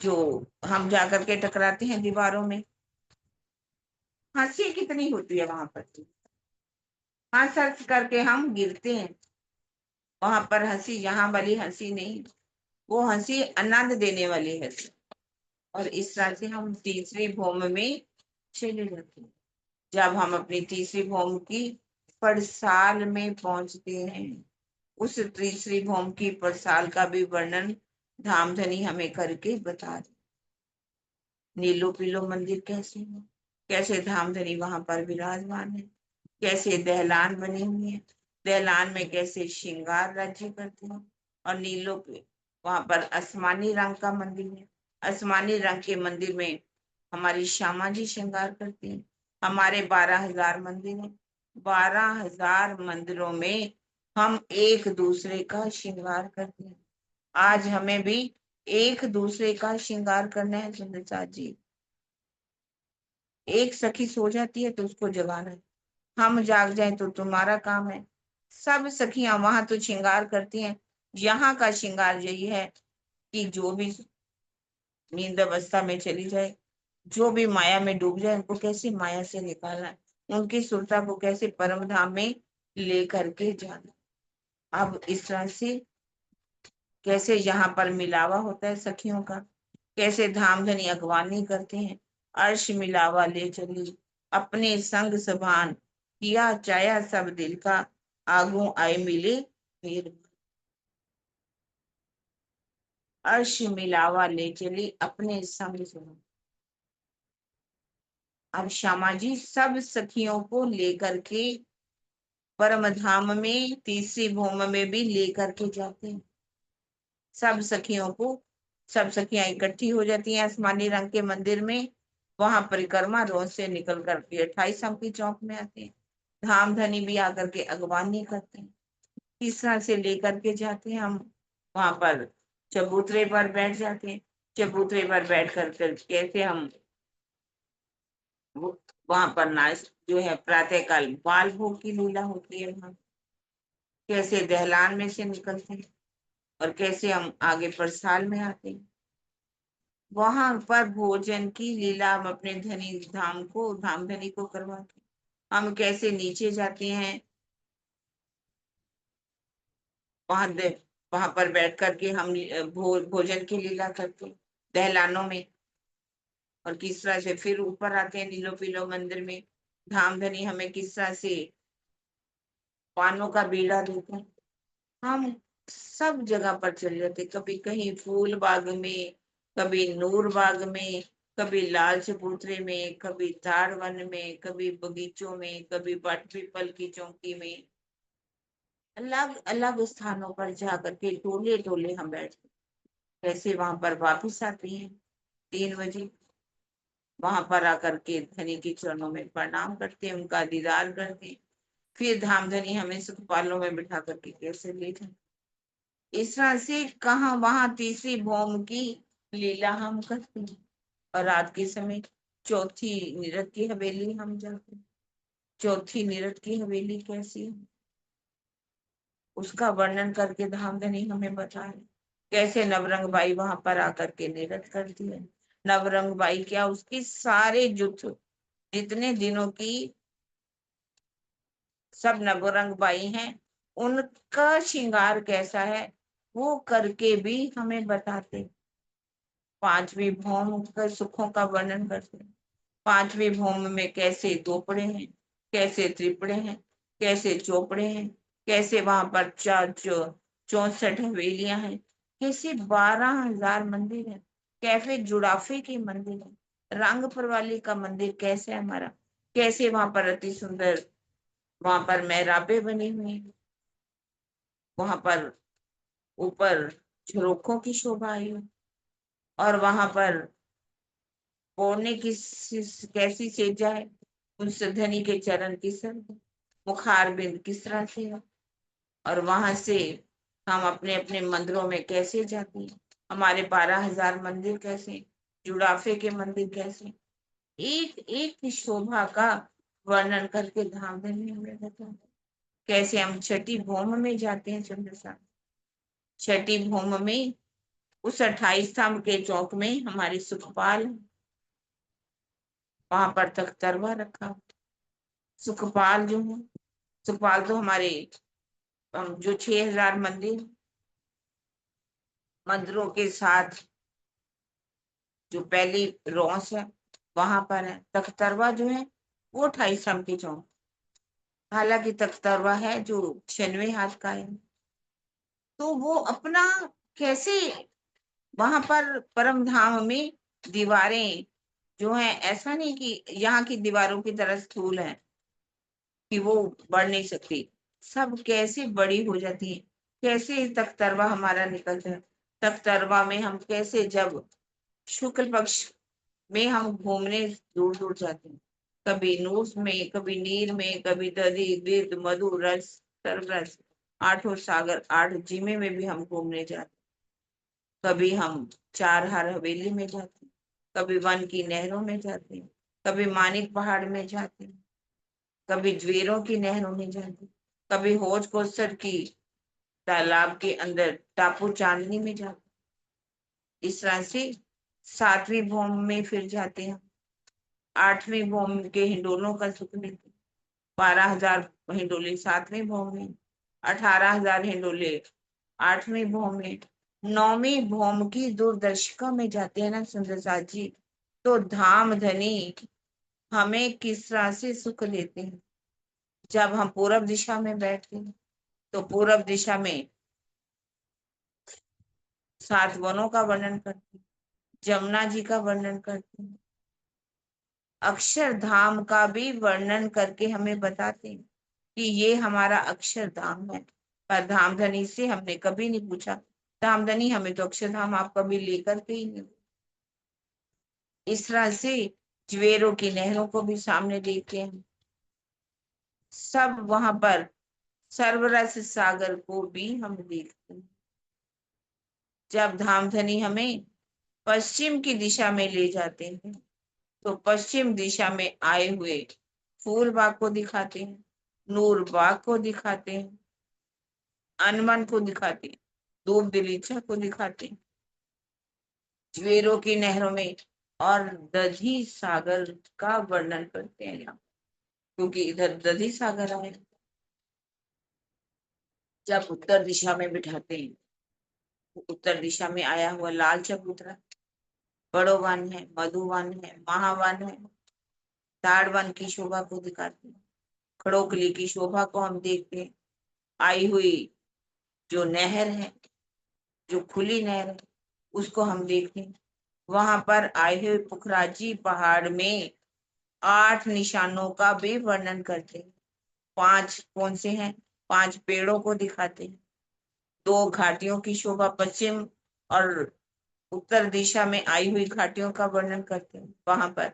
जो हम जाकर के टकराते हैं दीवारों में, हंसी कितनी होती है वहां पर, हंस हंस करके हम गिरते हैं। वहां पर हंसी यहाँ वाली हंसी नहीं, वो हंसी आनंद देने वाली हंसी। और इस तरह से हम तीसरी भौम में चले जाते हैं। जब हम अपनी तीसरी भौम की पड़साल में पहुंचते हैं, उस तीसरी भौम की पड़साल का भी वर्णन धामधनी हमें करके बता दे। नीलो पीलो मंदिर कैसे है, कैसे धामधनी वहां पर विराजमान है, कैसे दहलान बने हुए हैं, दहलान में कैसे श्रृंगार राज्य करते हैं, और नीलो पे वहां पर आसमानी रंग का मंदिर है, आसमानी रंग के मंदिर में हमारी श्यामा जी श्रृंगार करती हैं। हमारे 12,000 मंदिर हैं, 12,000 मंदिरों में हम एक दूसरे का श्रृंगार करते हैं। आज हमें भी एक दूसरे का श्रृंगार करना है सुंदर साथ जी। एक सखी सो जाती है तो उसको जगाना है, हम जाग जाए तो तुम्हारा काम है। सब सखियां वहां तो श्रृंगार करती हैं, यहाँ का श्रृंगार यही है कि जो भी नींद अवस्था में चली जाए, जो भी माया में डूब जाए, उनको कैसे माया से निकालना है, उनकी सुरता को कैसे परम धाम में लेकर के जाना। अब इस तरह से कैसे यहाँ पर मिलावा होता है सखियों का, कैसे धामधनी अगवानी करते हैं। अर्श मिलावा ले चली अपने संग सभान, किया चाया सब दिल का, आगू आए मिले फिर। अर्श मिलावा ले चली अपने संग सभान। अब श्यामा जी सब सखियों को लेकर के परम धाम में तीसरी भूम में भी लेकर के जाते हैं। सब सखियों को, सब सखियां इकट्ठी हो जाती हैं आसमानी रंग के मंदिर में, वहां परिक्रमा रोज से निकल करके 28 अंक की चौक में आते हैं। धाम धनी भी आकर के अगवानी करते हैं। इस तरह से लेकर के जाते हैं हम, वहां पर चबूतरे पर बैठ जाते हैं। चबूतरे पर बैठ कर कैसे हम वहां पर नाच जो है प्रातःकाल बाल भोग की लीला होती है वहां, कैसे दहलान में से निकलते हैं और कैसे हम आगे परसाल में आते हैं। वहां पर भोजन की लीला हम अपने धनी धाम को, धाम धनी को करवाते हैं। हम कैसे नीचे जाते हैं, वहां वहां पर बैठ करके हम भोजन की लीला करते हैं दहलानों में, और किस तरह से फिर ऊपर आते हैं नीलो पीलो मंदिर में। धाम धनी हमें किस तरह से पानों का बीड़ा देते हैं, हम सब जगह पर चले जाते, कभी कहीं फूल बाग में, कभी नूर बाग में, कभी लाल चबूतरे में, कभी ताड़ वन में, कभी बगीचों में, कभी बट पीपल की चौकी में, अलग अलग स्थानों पर जाकर के टोले टोले हम बैठते, कैसे वहां पर वापिस आते हैं 3 बजे, वहां पर आकर के धनी के चरणों में प्रणाम करते हैं, उनका दीदार करते हैं, फिर धामधनी हमें सुखपालों में बिठा करके कैसे ले जाते। इस तरह से कहाँ वहां तीसरी भौम की लीला हम करते हैं, और रात के समय चौथी नीरद की हवेली हम जाते हैं। चौथी नीरद की हवेली कैसी है उसका वर्णन करके धामधनी हमें बताए, कैसे नवरंग बाई वहां पर आकर के नीरद करती है। नवरंग बाई क्या, उसकी सारे जुट जितने दिनों की सब नवरंग बाई हैं, उनका श्रृंगार कैसा है वो करके भी हमें बताते। पांचवी भौम का सुखों का वर्णन करते। पांचवी भौम में कैसे दोपड़े हैं, कैसे त्रिपड़े हैं, कैसे चौपड़े हैं, कैसे वहां पर 64 हवेलियां हैं, कैसे 12,000 मंदिर है, कैफे जुड़ाफे के मंदिर है, रंगपरवाली का मंदिर कैसे है हमारा, कैसे वहां पर अति सुंदर वहां पर मेहराबे बनी हुई हैं, वहां पर ऊपर झरोखों की शोभा आई है, और वहां पर ओढ़ने की कैसी सेजा है, उस धनी के चरण की सर मुखार बिंद किस तरह से है, और वहां से हम अपने अपने मंदिरों में कैसे जाते हैं, हमारे 12,000 मंदिर कैसे, जुड़ाफे के मंदिर कैसे, एक एक की शोभा का वर्णन करके धामधनी हमें बताते। कैसे हम छठी भौम में जाते हैं चंद्रसा, छठी भौम में उस 28 स्तंभ के चौक में हमारे सुखपाल, वहां पर तख्तरवा रखा। सुखपाल जो है, सुखपाल तो हमारे जो 6,000 मंदिरों के साथ जो पहली रौस है वहां पर है। तख्तरवा जो है वो 28 स्तंभ के चौक, हालांकि तख्तरवा है जो 96 हाथ का है, तो वो अपना कैसे वहां पर परम धाम में दीवारें जो है, ऐसा नहीं कि यहाँ की दीवारों की तरह स्थूल है कि वो बढ़ नहीं सकती, सब कैसे बड़ी हो जाती है, कैसे तख्तरवा हमारा निकलता है। तख्तरवा में हम कैसे जब शुक्ल पक्ष में हम घूमने दूर दूर जाते हैं, कभी नूस में, कभी नीर में, कभी दधि गिद्ध मधु रस सररस, 8 सागर 8 जिमे में भी हम घूमने जाते, कभी हम 4 हवेली में जाते, कभी वन की नहरों में जाते, कभी मानिक पहाड़ में जाते, कभी ज्वेरों की नहरों में जाते, कभी होज कोसर की तालाब के अंदर टापू चांदनी में जाते। इस तरह से 7वीं भौम में फिर जाते हैं, 8वीं भौम के हिंडोलों का सुख लेते, 12,000 हिंडोले 7वीं भौम में, 18,000 हिंडोले 8वीं भौम में, 9वीं भौम की दूरदर्शिका में जाते हैं ना सुंदर साथ जी, तो धाम धनी हमें किस तरह से सुख लेते हैं। जब हम पूरब दिशा में बैठते हैं तो पूरब दिशा में 7 वनों का वर्णन करते हैं, जमुना जी का वर्णन करते हैं, अक्षरधाम का भी वर्णन करके हमें बताते हैं कि ये हमारा अक्षरधाम है। पर धामधनी से हमने कभी नहीं पूछा, धामधनी हमें तो अक्षरधाम आप कभी लेकर के ही नहीं। इस तरह से ज्वेरों की नहरों को भी सामने देखते हैं, सब वहां पर सर्वरस सागर को भी हम देखते हैं। जब धामधनी हमें पश्चिम की दिशा में ले जाते हैं तो पश्चिम दिशा में आए हुए फूल बाग को दिखाते हैं, नूर बाग को दिखाते हैं, अनमन को दिखाते हैं, दूब दिलीचा को दिखाते हैं, ज्वेरों की नहरों में और दधी सागर का वर्णन करते हैं यहाँ, क्योंकि इधर दधी सागर आए। जब उत्तर दिशा में बिठाते हैं, उत्तर दिशा में आया हुआ लाल चबूतरा बड़ो वन है, मधुवन है, महावन है, ताड़ वन की शोभा को दिखाते हैं, खड़ोकली की शोभा को हम देखते हैं, आई हुई जो नहर है, जो खुली नहर है, उसको हम देखें। वहां पर आए हुए पुखराजी पहाड़ में 8 निशानों का भी वर्णन करते हैं। 5 कौन से हैं? 5 पेड़ों को दिखाते हैं। 2 घाटियों की शोभा, पश्चिम और उत्तर दिशा में आई हुई घाटियों का वर्णन करते हैं वहां पर।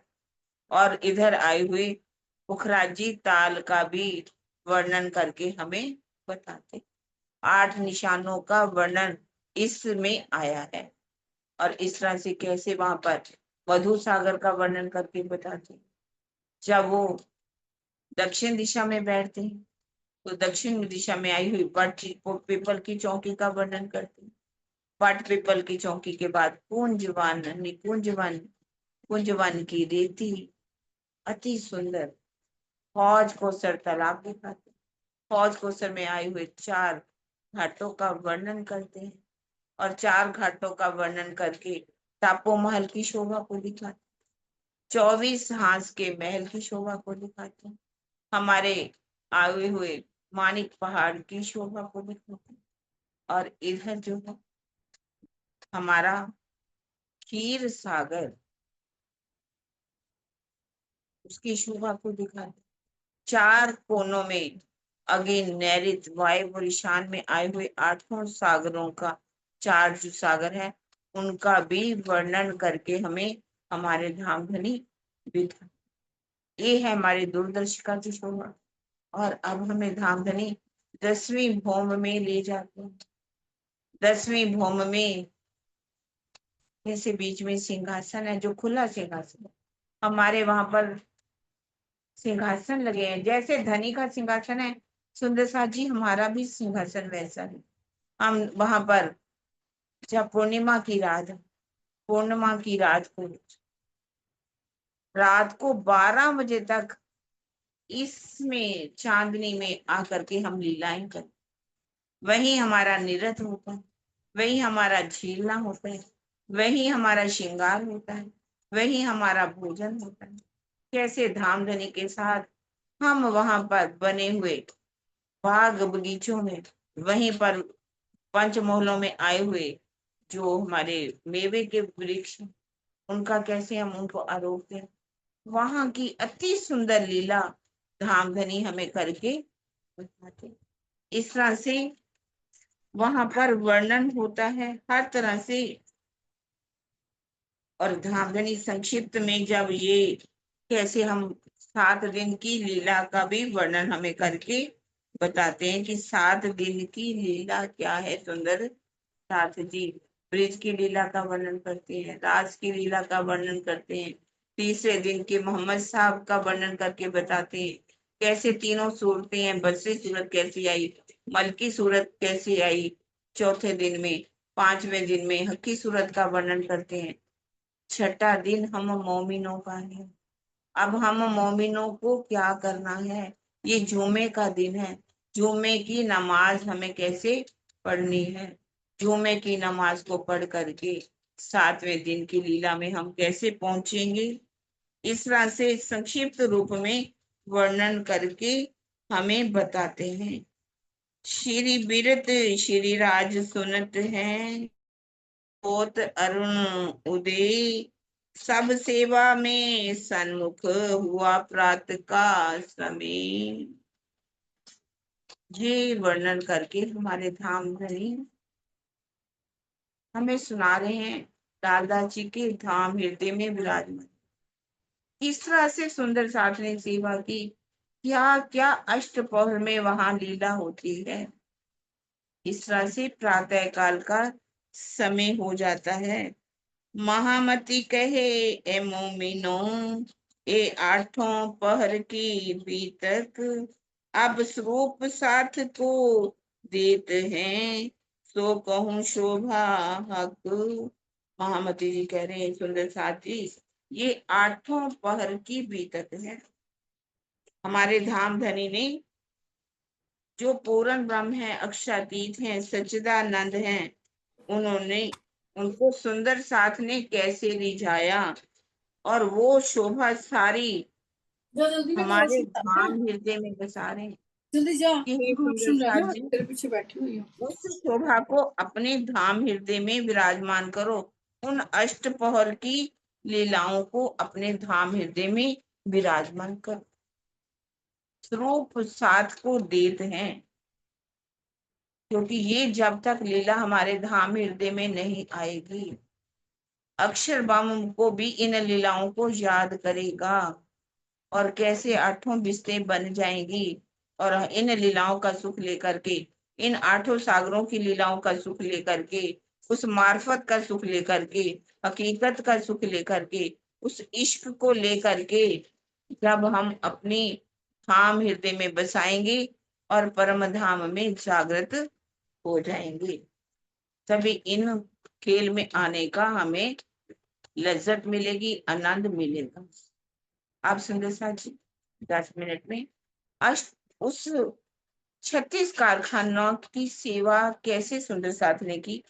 और इधर आई हुई पुखराजी ताल का भी वर्णन करके हमें बताते। 8 निशानों का वर्णन इसमें आया है। और इस तरह से कैसे वहां पर मधु सागर का वर्णन करके बताते। जब वो दक्षिण दिशा में बैठते हैं तो दक्षिण दिशा में आई हुई पट पीपल की चौकी का वर्णन करते हैं। पट पीपल की चौकी के बाद कुंजवान निकुंजवान कुंजवान की रेती अति सुंदर फौज कोसर तालाब दिखाते। फौज कोसर में आए हुए 4 घाटों का वर्णन करते हैं। और 4 घाटों का वर्णन करके टापू महल की शोभा को दिखाते। 24 हांस के महल की शोभा को दिखाते हैं। हमारे आए हुए मानिक पहाड़ की शोभा को दिखाते हैं। और इधर जो है हमारा क्षीर सागर, उसकी शोभा को दिखाते। 4 कोनों में अगेन नैऋत्य वायव्य और ईशान में आए हुए 8 सागरों का 4 जो सागर है उनका भी वर्णन करके हमें हमारे धाम धनी दिखा। ये है हमारी दूरदर्शिका की शोभा। और अब हमें धाम धनी 10वीं भौम में ले जाते हैं। 10वीं भौम में जैसे बीच में सिंहासन है, जो खुला सिंहासन है। हमारे वहां पर सिंहासन लगे हैं, जैसे धनी का सिंहासन है सुंदर साथ जी, हमारा भी सिंहासन वैसा है। हम वहां पर जब पूर्णिमा की रात को 12 बजे तक इसमें चांदनी में आकर के हम लीलाएं कर, वही हमारा नृत्य होता है, वही हमारा झीलना होता है, वही हमारा श्रृंगार होता है, वही हमारा भोजन होता है। कैसे धामधनी के साथ हम वहां पर बने हुए बाग बगीचों में, वहीं पर पंचमहलों में आए हुए जो हमारे मेवे के वृक्ष, उनका कैसे हम उनको आरोपते हैं। वहां की अति सुंदर लीला धामधनी हमें करके बताते। इस तरह से वहां पर वर्णन होता है हर तरह से। और धामधनी संक्षिप्त में जब ये कैसे हम 7 दिन की लीला का भी वर्णन हमें करके बताते हैं कि 7 दिन की लीला क्या है। सुंदर साथ जी ब्रिज की लीला का वर्णन करते हैं, राज की लीला का वर्णन करते हैं, तीसरे दिन के मोहम्मद साहब का वर्णन करके बताते हैं कैसे तीनों सूरतें हैं, बसरी सूरत कैसी आई, मलकी सूरत कैसी आई चौथे दिन में, 5वें दिन में हकी सूरत का वर्णन करते हैं। छठा दिन हम मोमिनों का है। अब हम मोमिनों को क्या करना है, ये जुमे का दिन है। जुमे की नमाज हमें कैसे पढ़नी है, जुमे की नमाज को पढ़ करके 7वें दिन की लीला में हम कैसे पहुंचेंगे, इस तरह से संक्षिप्त रूप में वर्णन करके हमें बताते हैं। श्री बिरत श्री राज सुनत हैं, होत अरुण उदय, सब सेवा में सन्मुख हुआ प्रातः का समय। ये वर्णन करके हमारे धाम धनी हमें सुना रहे हैं दादा जी के धाम हृदय में विराजमान। इस तरह से सुंदर साथ ने सेवा की, क्या क्या अष्टपहर में वहां लीला होती है। इस तरह से प्रातः काल का समय हो जाता है। महामती कहे ए मोमिनो, ए 8 पहर की बीतक, अब स्वरूप साथ को देते हैं, सो कहूं शोभा हक। महामती जी कह रहे हैं सुंदर साथ जी, ये 8 पहर की बीतक है। हमारे धाम धनी ने जो पूर्ण ब्रह्म है, अक्षरातीत है, सच्चिदानंद है, उन्होंने उनको सुंदर साथ ने कैसे रिझाया और वो शोभा सारी हमारे धाम हृदय में बसा रहे हैं। जल्दी जा, कि हे हाँ, सुंदर सुन रहे साथ ना, जी, तेरे पीछे बैठी हुई हूँ। उस शोभा को अपने धाम हृदय में विराजमान करो। उन अष्टपहर की लीलाओं को अपने धाम हृदय में विराजमान करो। स्वरूप साथ को देते हैं, क्योंकि ये जब तक लीला हमारे धाम हृदय में नहीं आएगी, अक्षर ब्रह्म को भी इन लीलाओं को याद करेगा और कैसे आठों बिस्तें बन जाएंगी और इन लीलाओं का सुख लेकर के, इन आठों सागरों की लीलाओं का सुख लेकर के, उस मार्फत का सुख लेकर के, हकीकत का सुख लेकर के, उस इश्क को लेकर के जब हम अपनी धाम हृदय में बसाएंगे और परम धाम में जागृत हो जाएंगे, तभी इन खेल में आने का हमें लज्जत मिलेगी, आनंद मिलेगा। आप सुंदर साथ जी 10 मिनट में उस 36 कारखानों की सेवा कैसे सुंदर साथ ने की,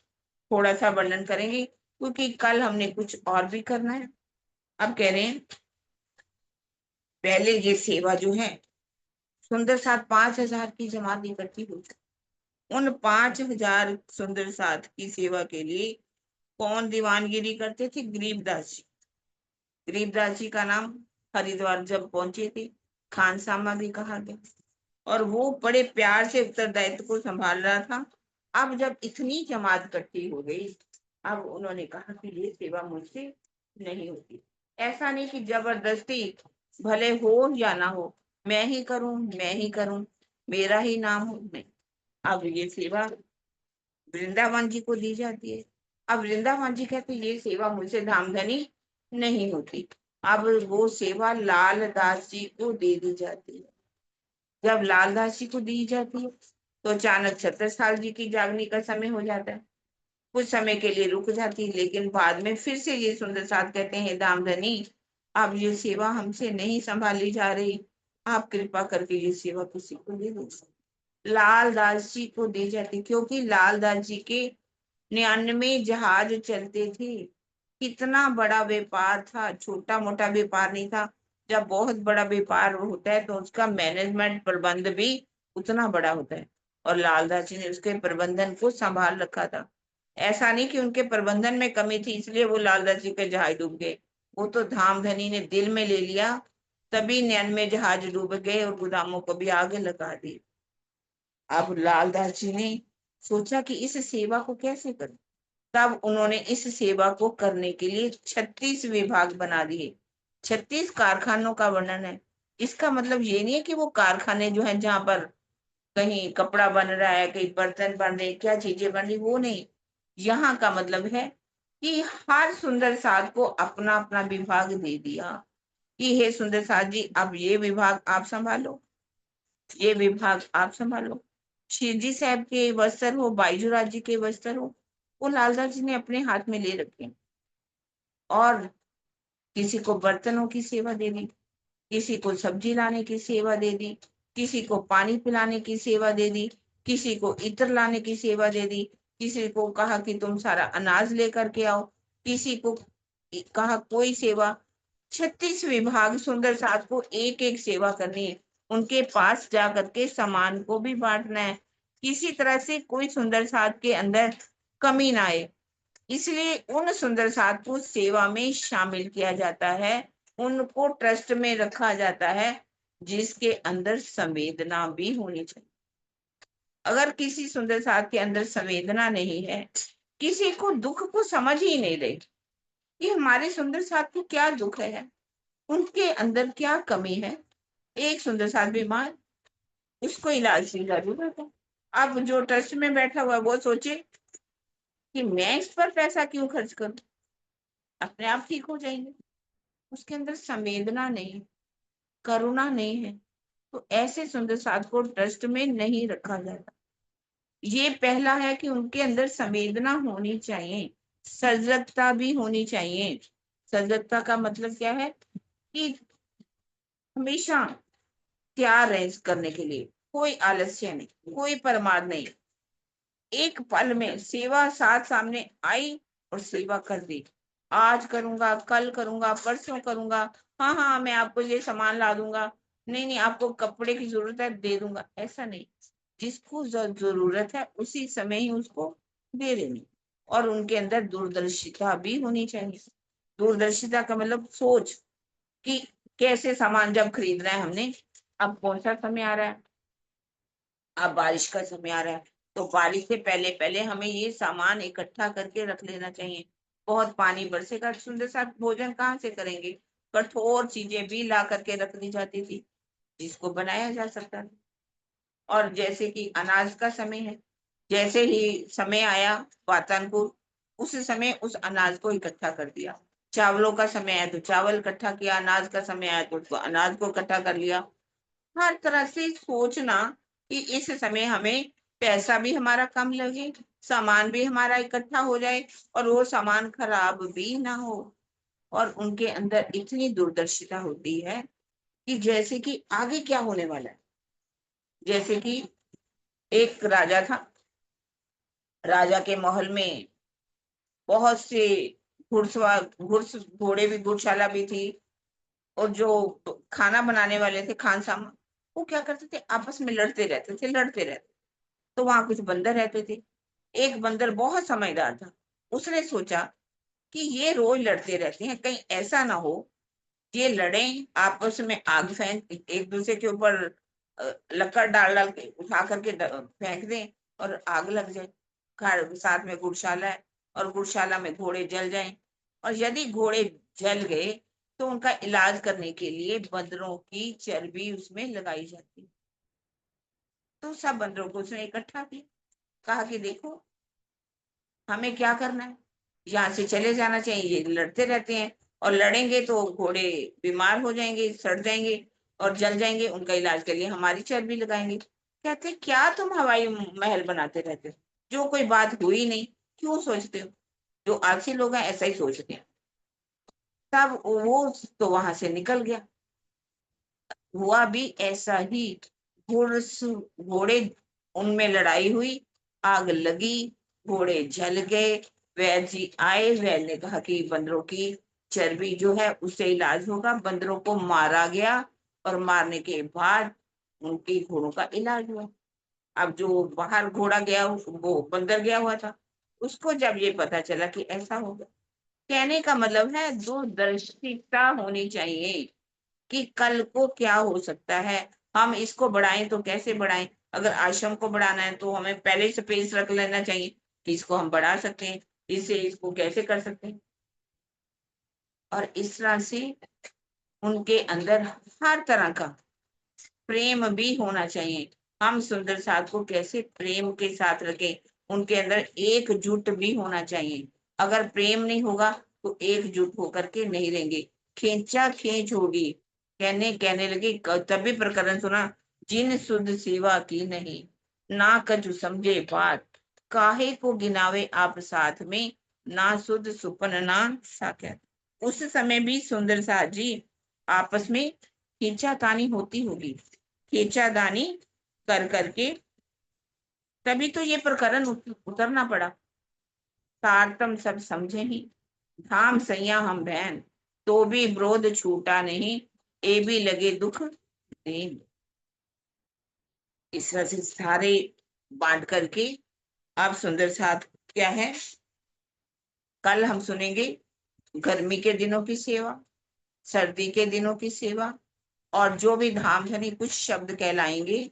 थोड़ा सा वर्णन करेंगे, क्योंकि कल हमने कुछ और भी करना है। अब कह रहे हैं पहले ये सेवा जो है सुंदर साथ 5,000 की जमात इकट्ठी हुई, उन 5,000 सुंदर साथ की सेवा के लिए कौन दीवानगिरी करते थे? गरीबदास जी। गरीबदास जी का नाम हरिद्वार जब पहुंचे थे खानसामा भी कहा गया, और वो बड़े प्यार से उत्तरदायित्व को संभाल रहा था। अब जब इतनी जमात इकट्ठी हो गई, अब उन्होंने कहा कि ये सेवा मुझसे नहीं होती। ऐसा नहीं कि जबरदस्ती, भले हो या ना हो, मैं ही करूं, मैं ही करूं, मेरा ही नाम हो, नहीं। अब ये सेवा वृंदावन जी को दी जाती है। अब वृंदावन जी कहते ये सेवा मुझसे धामधनी नहीं होती। अब वो सेवा लाल दास जी को दे दी जाती है। जब लाल दास जी को दी जाती है तो अचानक छत्रसाल जी की जागने का समय हो जाता है। कुछ समय के लिए रुक जाती है, लेकिन बाद में फिर से ये सुंदर साथ कहते हैं दामधनी, अब ये सेवा हमसे नहीं संभाली जा रही, आप कृपा करके ये सेवा किसी को दे दो। लाल दास जी को दी जाती, क्योंकि लाल दास जी के 99 जहाज चलते थे। कितना बड़ा व्यापार था, छोटा मोटा व्यापार नहीं था। जब बहुत बड़ा व्यापार होता है तो उसका मैनेजमेंट प्रबंध भी उतना बड़ा होता है, और लालदास जी ने उसके प्रबंधन को संभाल रखा था। ऐसा नहीं कि उनके प्रबंधन में कमी थी इसलिए वो लालदास जी के जहाज डूब गए, वो तो धामधनी ने दिल में ले लिया, तभी 99 जहाज डूब गए और गोदामों को भी आगे लगा दी। अब लालदास जी ने सोचा कि इस सेवा को कैसे करें, तब उन्होंने इस सेवा को करने के लिए 36 विभाग बना दिए। 36 कारखानों का वर्णन है। इसका मतलब ये नहीं है कि वो कारखाने जो है जहां पर कहीं कपड़ा बन रहा है, कहीं बर्तन बन रहे, क्या चीजें बन रही, वो नहीं। यहाँ का मतलब है कि हर सुंदर साध को अपना अपना विभाग दे दिया कि हे सुंदर साध जी, अब ये विभाग आप संभालो, ये विभाग आप संभालो। शिवजी साहब के वस्त्र हो, बाईजूराज जी के वस्त्र हो, वो लालदास जी ने अपने हाथ में ले रखे, और किसी को बर्तनों की सेवा दे दी, किसी को सब्जी लाने की सेवा दे दी, किसी को पानी पिलाने की सेवा दे दी, किसी को इत्र लाने की सेवा दे दी, किसी को कहा कि तुम सारा अनाज लेकर के आओ, किसी को कहा कोई सेवा। 36 विभाग सुंदर साथ को एक एक सेवा करनी है, उनके पास जा करके सामान को भी बांटना है, किसी तरह से कोई सुंदर साथ के अंदर कमी ना आए। इसलिए उन सुंदर साथ को सेवा में शामिल किया जाता है, उनको ट्रस्ट में रखा जाता है, जिसके अंदर संवेदना भी होनी चाहिए। अगर किसी सुंदर साथ के अंदर संवेदना नहीं है, किसी को दुख को समझ ही नहीं रहे कि हमारे सुंदर साथ को क्या दुख है, उनके अंदर क्या कमी है। एक सुंदर साथ बीमार, उसको इलाज की जरूरत है। अब जो ट्रस्ट में बैठा हुआ वो सोचे कि मैं इस पर पैसा क्यों खर्च करूं, अपने आप ठीक हो जाएंगे। उसके अंदर संवेदना नहीं, करुणा नहीं है, तो ऐसे सुंदर साथ को ट्रस्ट में नहीं रखा जाता। ये पहला है कि उनके अंदर संवेदना होनी चाहिए, सजगता भी होनी चाहिए। सजगता का मतलब क्या है कि हमेशा तैयार है करने के लिए, कोई आलस्य नहीं, कोई परमाद नहीं। एक पल में सेवा साथ सामने आई और सेवा कर दी, आज करूंगा, कल करूंगा, परसों करूंगा, हाँ हाँ मैं आपको ये सामान ला दूंगा, नहीं नहीं आपको कपड़े की जरूरत है दे दूंगा, ऐसा नहीं। जिसको जरूरत है उसी समय ही उसको दे देनी। और उनके अंदर दूरदर्शिता भी होनी चाहिए। दूरदर्शिता का मतलब सोच कि कैसे सामान जब खरीदना है हमने, अब कौन सा समय आ रहा है, अब बारिश का समय आ रहा है, तो बारिश से पहले पहले हमें ये सामान इकट्ठा करके रख लेना चाहिए। बहुत पानी बरसेगा, सुंदर सा भोजन कहाँ से करेंगे। कठोर चीजें भी ला करके रख दी जाती थी जिसको बनाया जा सकता था। और जैसे कि अनाज का समय है, जैसे ही समय आया वातानुकूल, उस समय उस अनाज को इकट्ठा कर दिया। चावलों का समय आया तो चावल इकट्ठा किया, अनाज का समय आया तो उसको अनाज को इकट्ठा कर लिया। हर तरह से सोचना कि इस समय हमें पैसा भी हमारा कम लगे, सामान भी हमारा इकट्ठा हो जाए और वो सामान खराब भी ना हो। और उनके अंदर इतनी दूरदर्शिता होती है कि जैसे कि आगे क्या होने वाला है। जैसे कि एक राजा था, राजा के महल में बहुत से घुड़सवार घोड़े भी, घुड़शाला भी थी। और जो खाना बनाने वाले थे, खान सामा, वो क्या करते थे, आपस में लड़ते रहते। तो वहां कुछ बंदर रहते थे। एक बंदर बहुत समझदार था। उसने सोचा कि ये रोज लड़ते रहते हैं, कहीं ऐसा ना हो ये लड़ें आपस में, आग फेंक एक दूसरे के ऊपर लकड़ डाल डाल के उठा करके फेंक दें और आग लग जाए। घर साथ में गौशाला है और गौशाला में घोड़े जल जाएं। और यदि घोड़े जल गए तो उनका इलाज करने के लिए बंदरों की चर्बी उसमें लगाई जाती है। तो सब बंदरों को उसने इकट्ठा किया, कहा कि देखो हमें क्या करना है, यहाँ से चले जाना चाहिए, ये लड़ते रहते हैं और लड़ेंगे तो घोड़े बीमार हो जाएंगे, सड़ जाएंगे और जल जाएंगे, उनका इलाज के लिए हमारी चर्बी लगाएंगे। कहते क्या तुम हवाई महल बनाते रहते हो, जो कोई बात हुई नहीं, क्यों सोचते हो। जो आलसी लोग हैं ऐसा ही सोचते हैं। तब वो तो वहां से निकल गया। हुआ भी ऐसा ही, घोड़े, उनमें लड़ाई हुई, आग लगी, घोड़े जल गए। वैद्य जी आए, वैद्य ने कहा कि बंदरों की चर्बी जो है उससे इलाज होगा। बंदरों को मारा गया और मारने के बाद उनके घोड़ों का इलाज हुआ। अब जो बाहर घोड़ा गया, वो बंदर गया हुआ था, उसको जब ये पता चला कि ऐसा होगा, कहने का मतलब है दूरदर्शिता होनी चाहिए कि कल को क्या हो सकता है, हम इसको बढ़ाएं तो कैसे बढ़ाएं। अगर आश्रम को बढ़ाना है तो हमें पहले से पेस रख लेना चाहिए कि इसको हम बढ़ा सकते हैं, इससे इसको कैसे कर सकते हैं। और इस तरह से उनके अंदर हर तरह का प्रेम भी होना चाहिए। हम सुंदर साथ को कैसे प्रेम के साथ रखें, उनके अंदर एकजुट भी होना चाहिए। अगर प्रेम नहीं होगा तो एकजुट होकर के नहीं रहेंगे, खींचा खींच होगी। कहने लगी तभी प्रकरण सुना, जिन सुध सेवा की नहीं, ना कछु समझे बात, काहे को गिनावे आप साथ में, ना सुध सुपन ना साख्यात। उस समय भी सुंदर साथ जी आपस में खींचातानी होती होगी, खींचादानी कर करके तभी तो ये प्रकरण उतरना पड़ा। तारतम सब समझे ही, धाम सैया हम बहन, तो भी विरोध छूटा नहीं, ए भी लगे दुख दीन। इस तरह से सारे बांट करके अब सुंदर साथ क्या है, कल हम सुनेंगे गर्मी के दिनों की सेवा, सर्दी के दिनों की सेवा, और जो भी धाम धनी कुछ शब्द कहलाएंगे,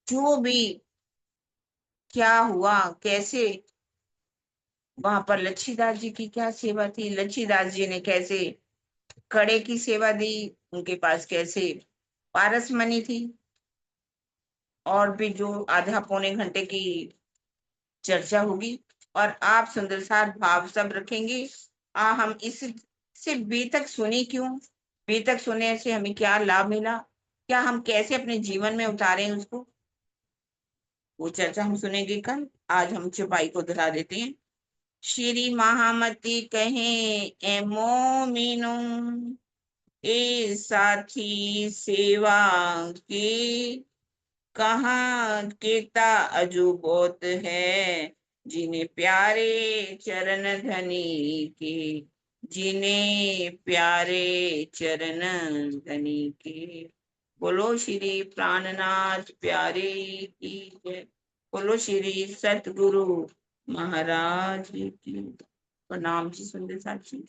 जो भी क्या हुआ, कैसे वहां पर लच्छीदास जी की क्या सेवा थी, लच्छीदास जी ने कैसे कड़े की सेवा दी, उनके पास कैसे पारसमणि थी, और भी जो आधा पौने घंटे की चर्चा होगी। और आप सुंदर सार भाव सब रखेंगे। हम इस सिर्फ बी तक सुनी क्यों, बी तक सुनने से हमें क्या लाभ मिला, क्या हम कैसे अपने जीवन में उतारें उसको, वो चर्चा हम सुनेंगे कल। आज हम चौपाई को दोहरा देते हैं। श्री महामती कहे ए मोमिनो, ए साथी सेवा की, कहाँ केता अजूबोत है, जिन्हें प्यारे चरण धनी के, जिन्हें प्यारे चरण धनी के। बोलो श्री प्राणनाथ प्यारे की जय। बोलो श्री सतगुरु महाराज की। प्रणाम जी सुंदर साथी।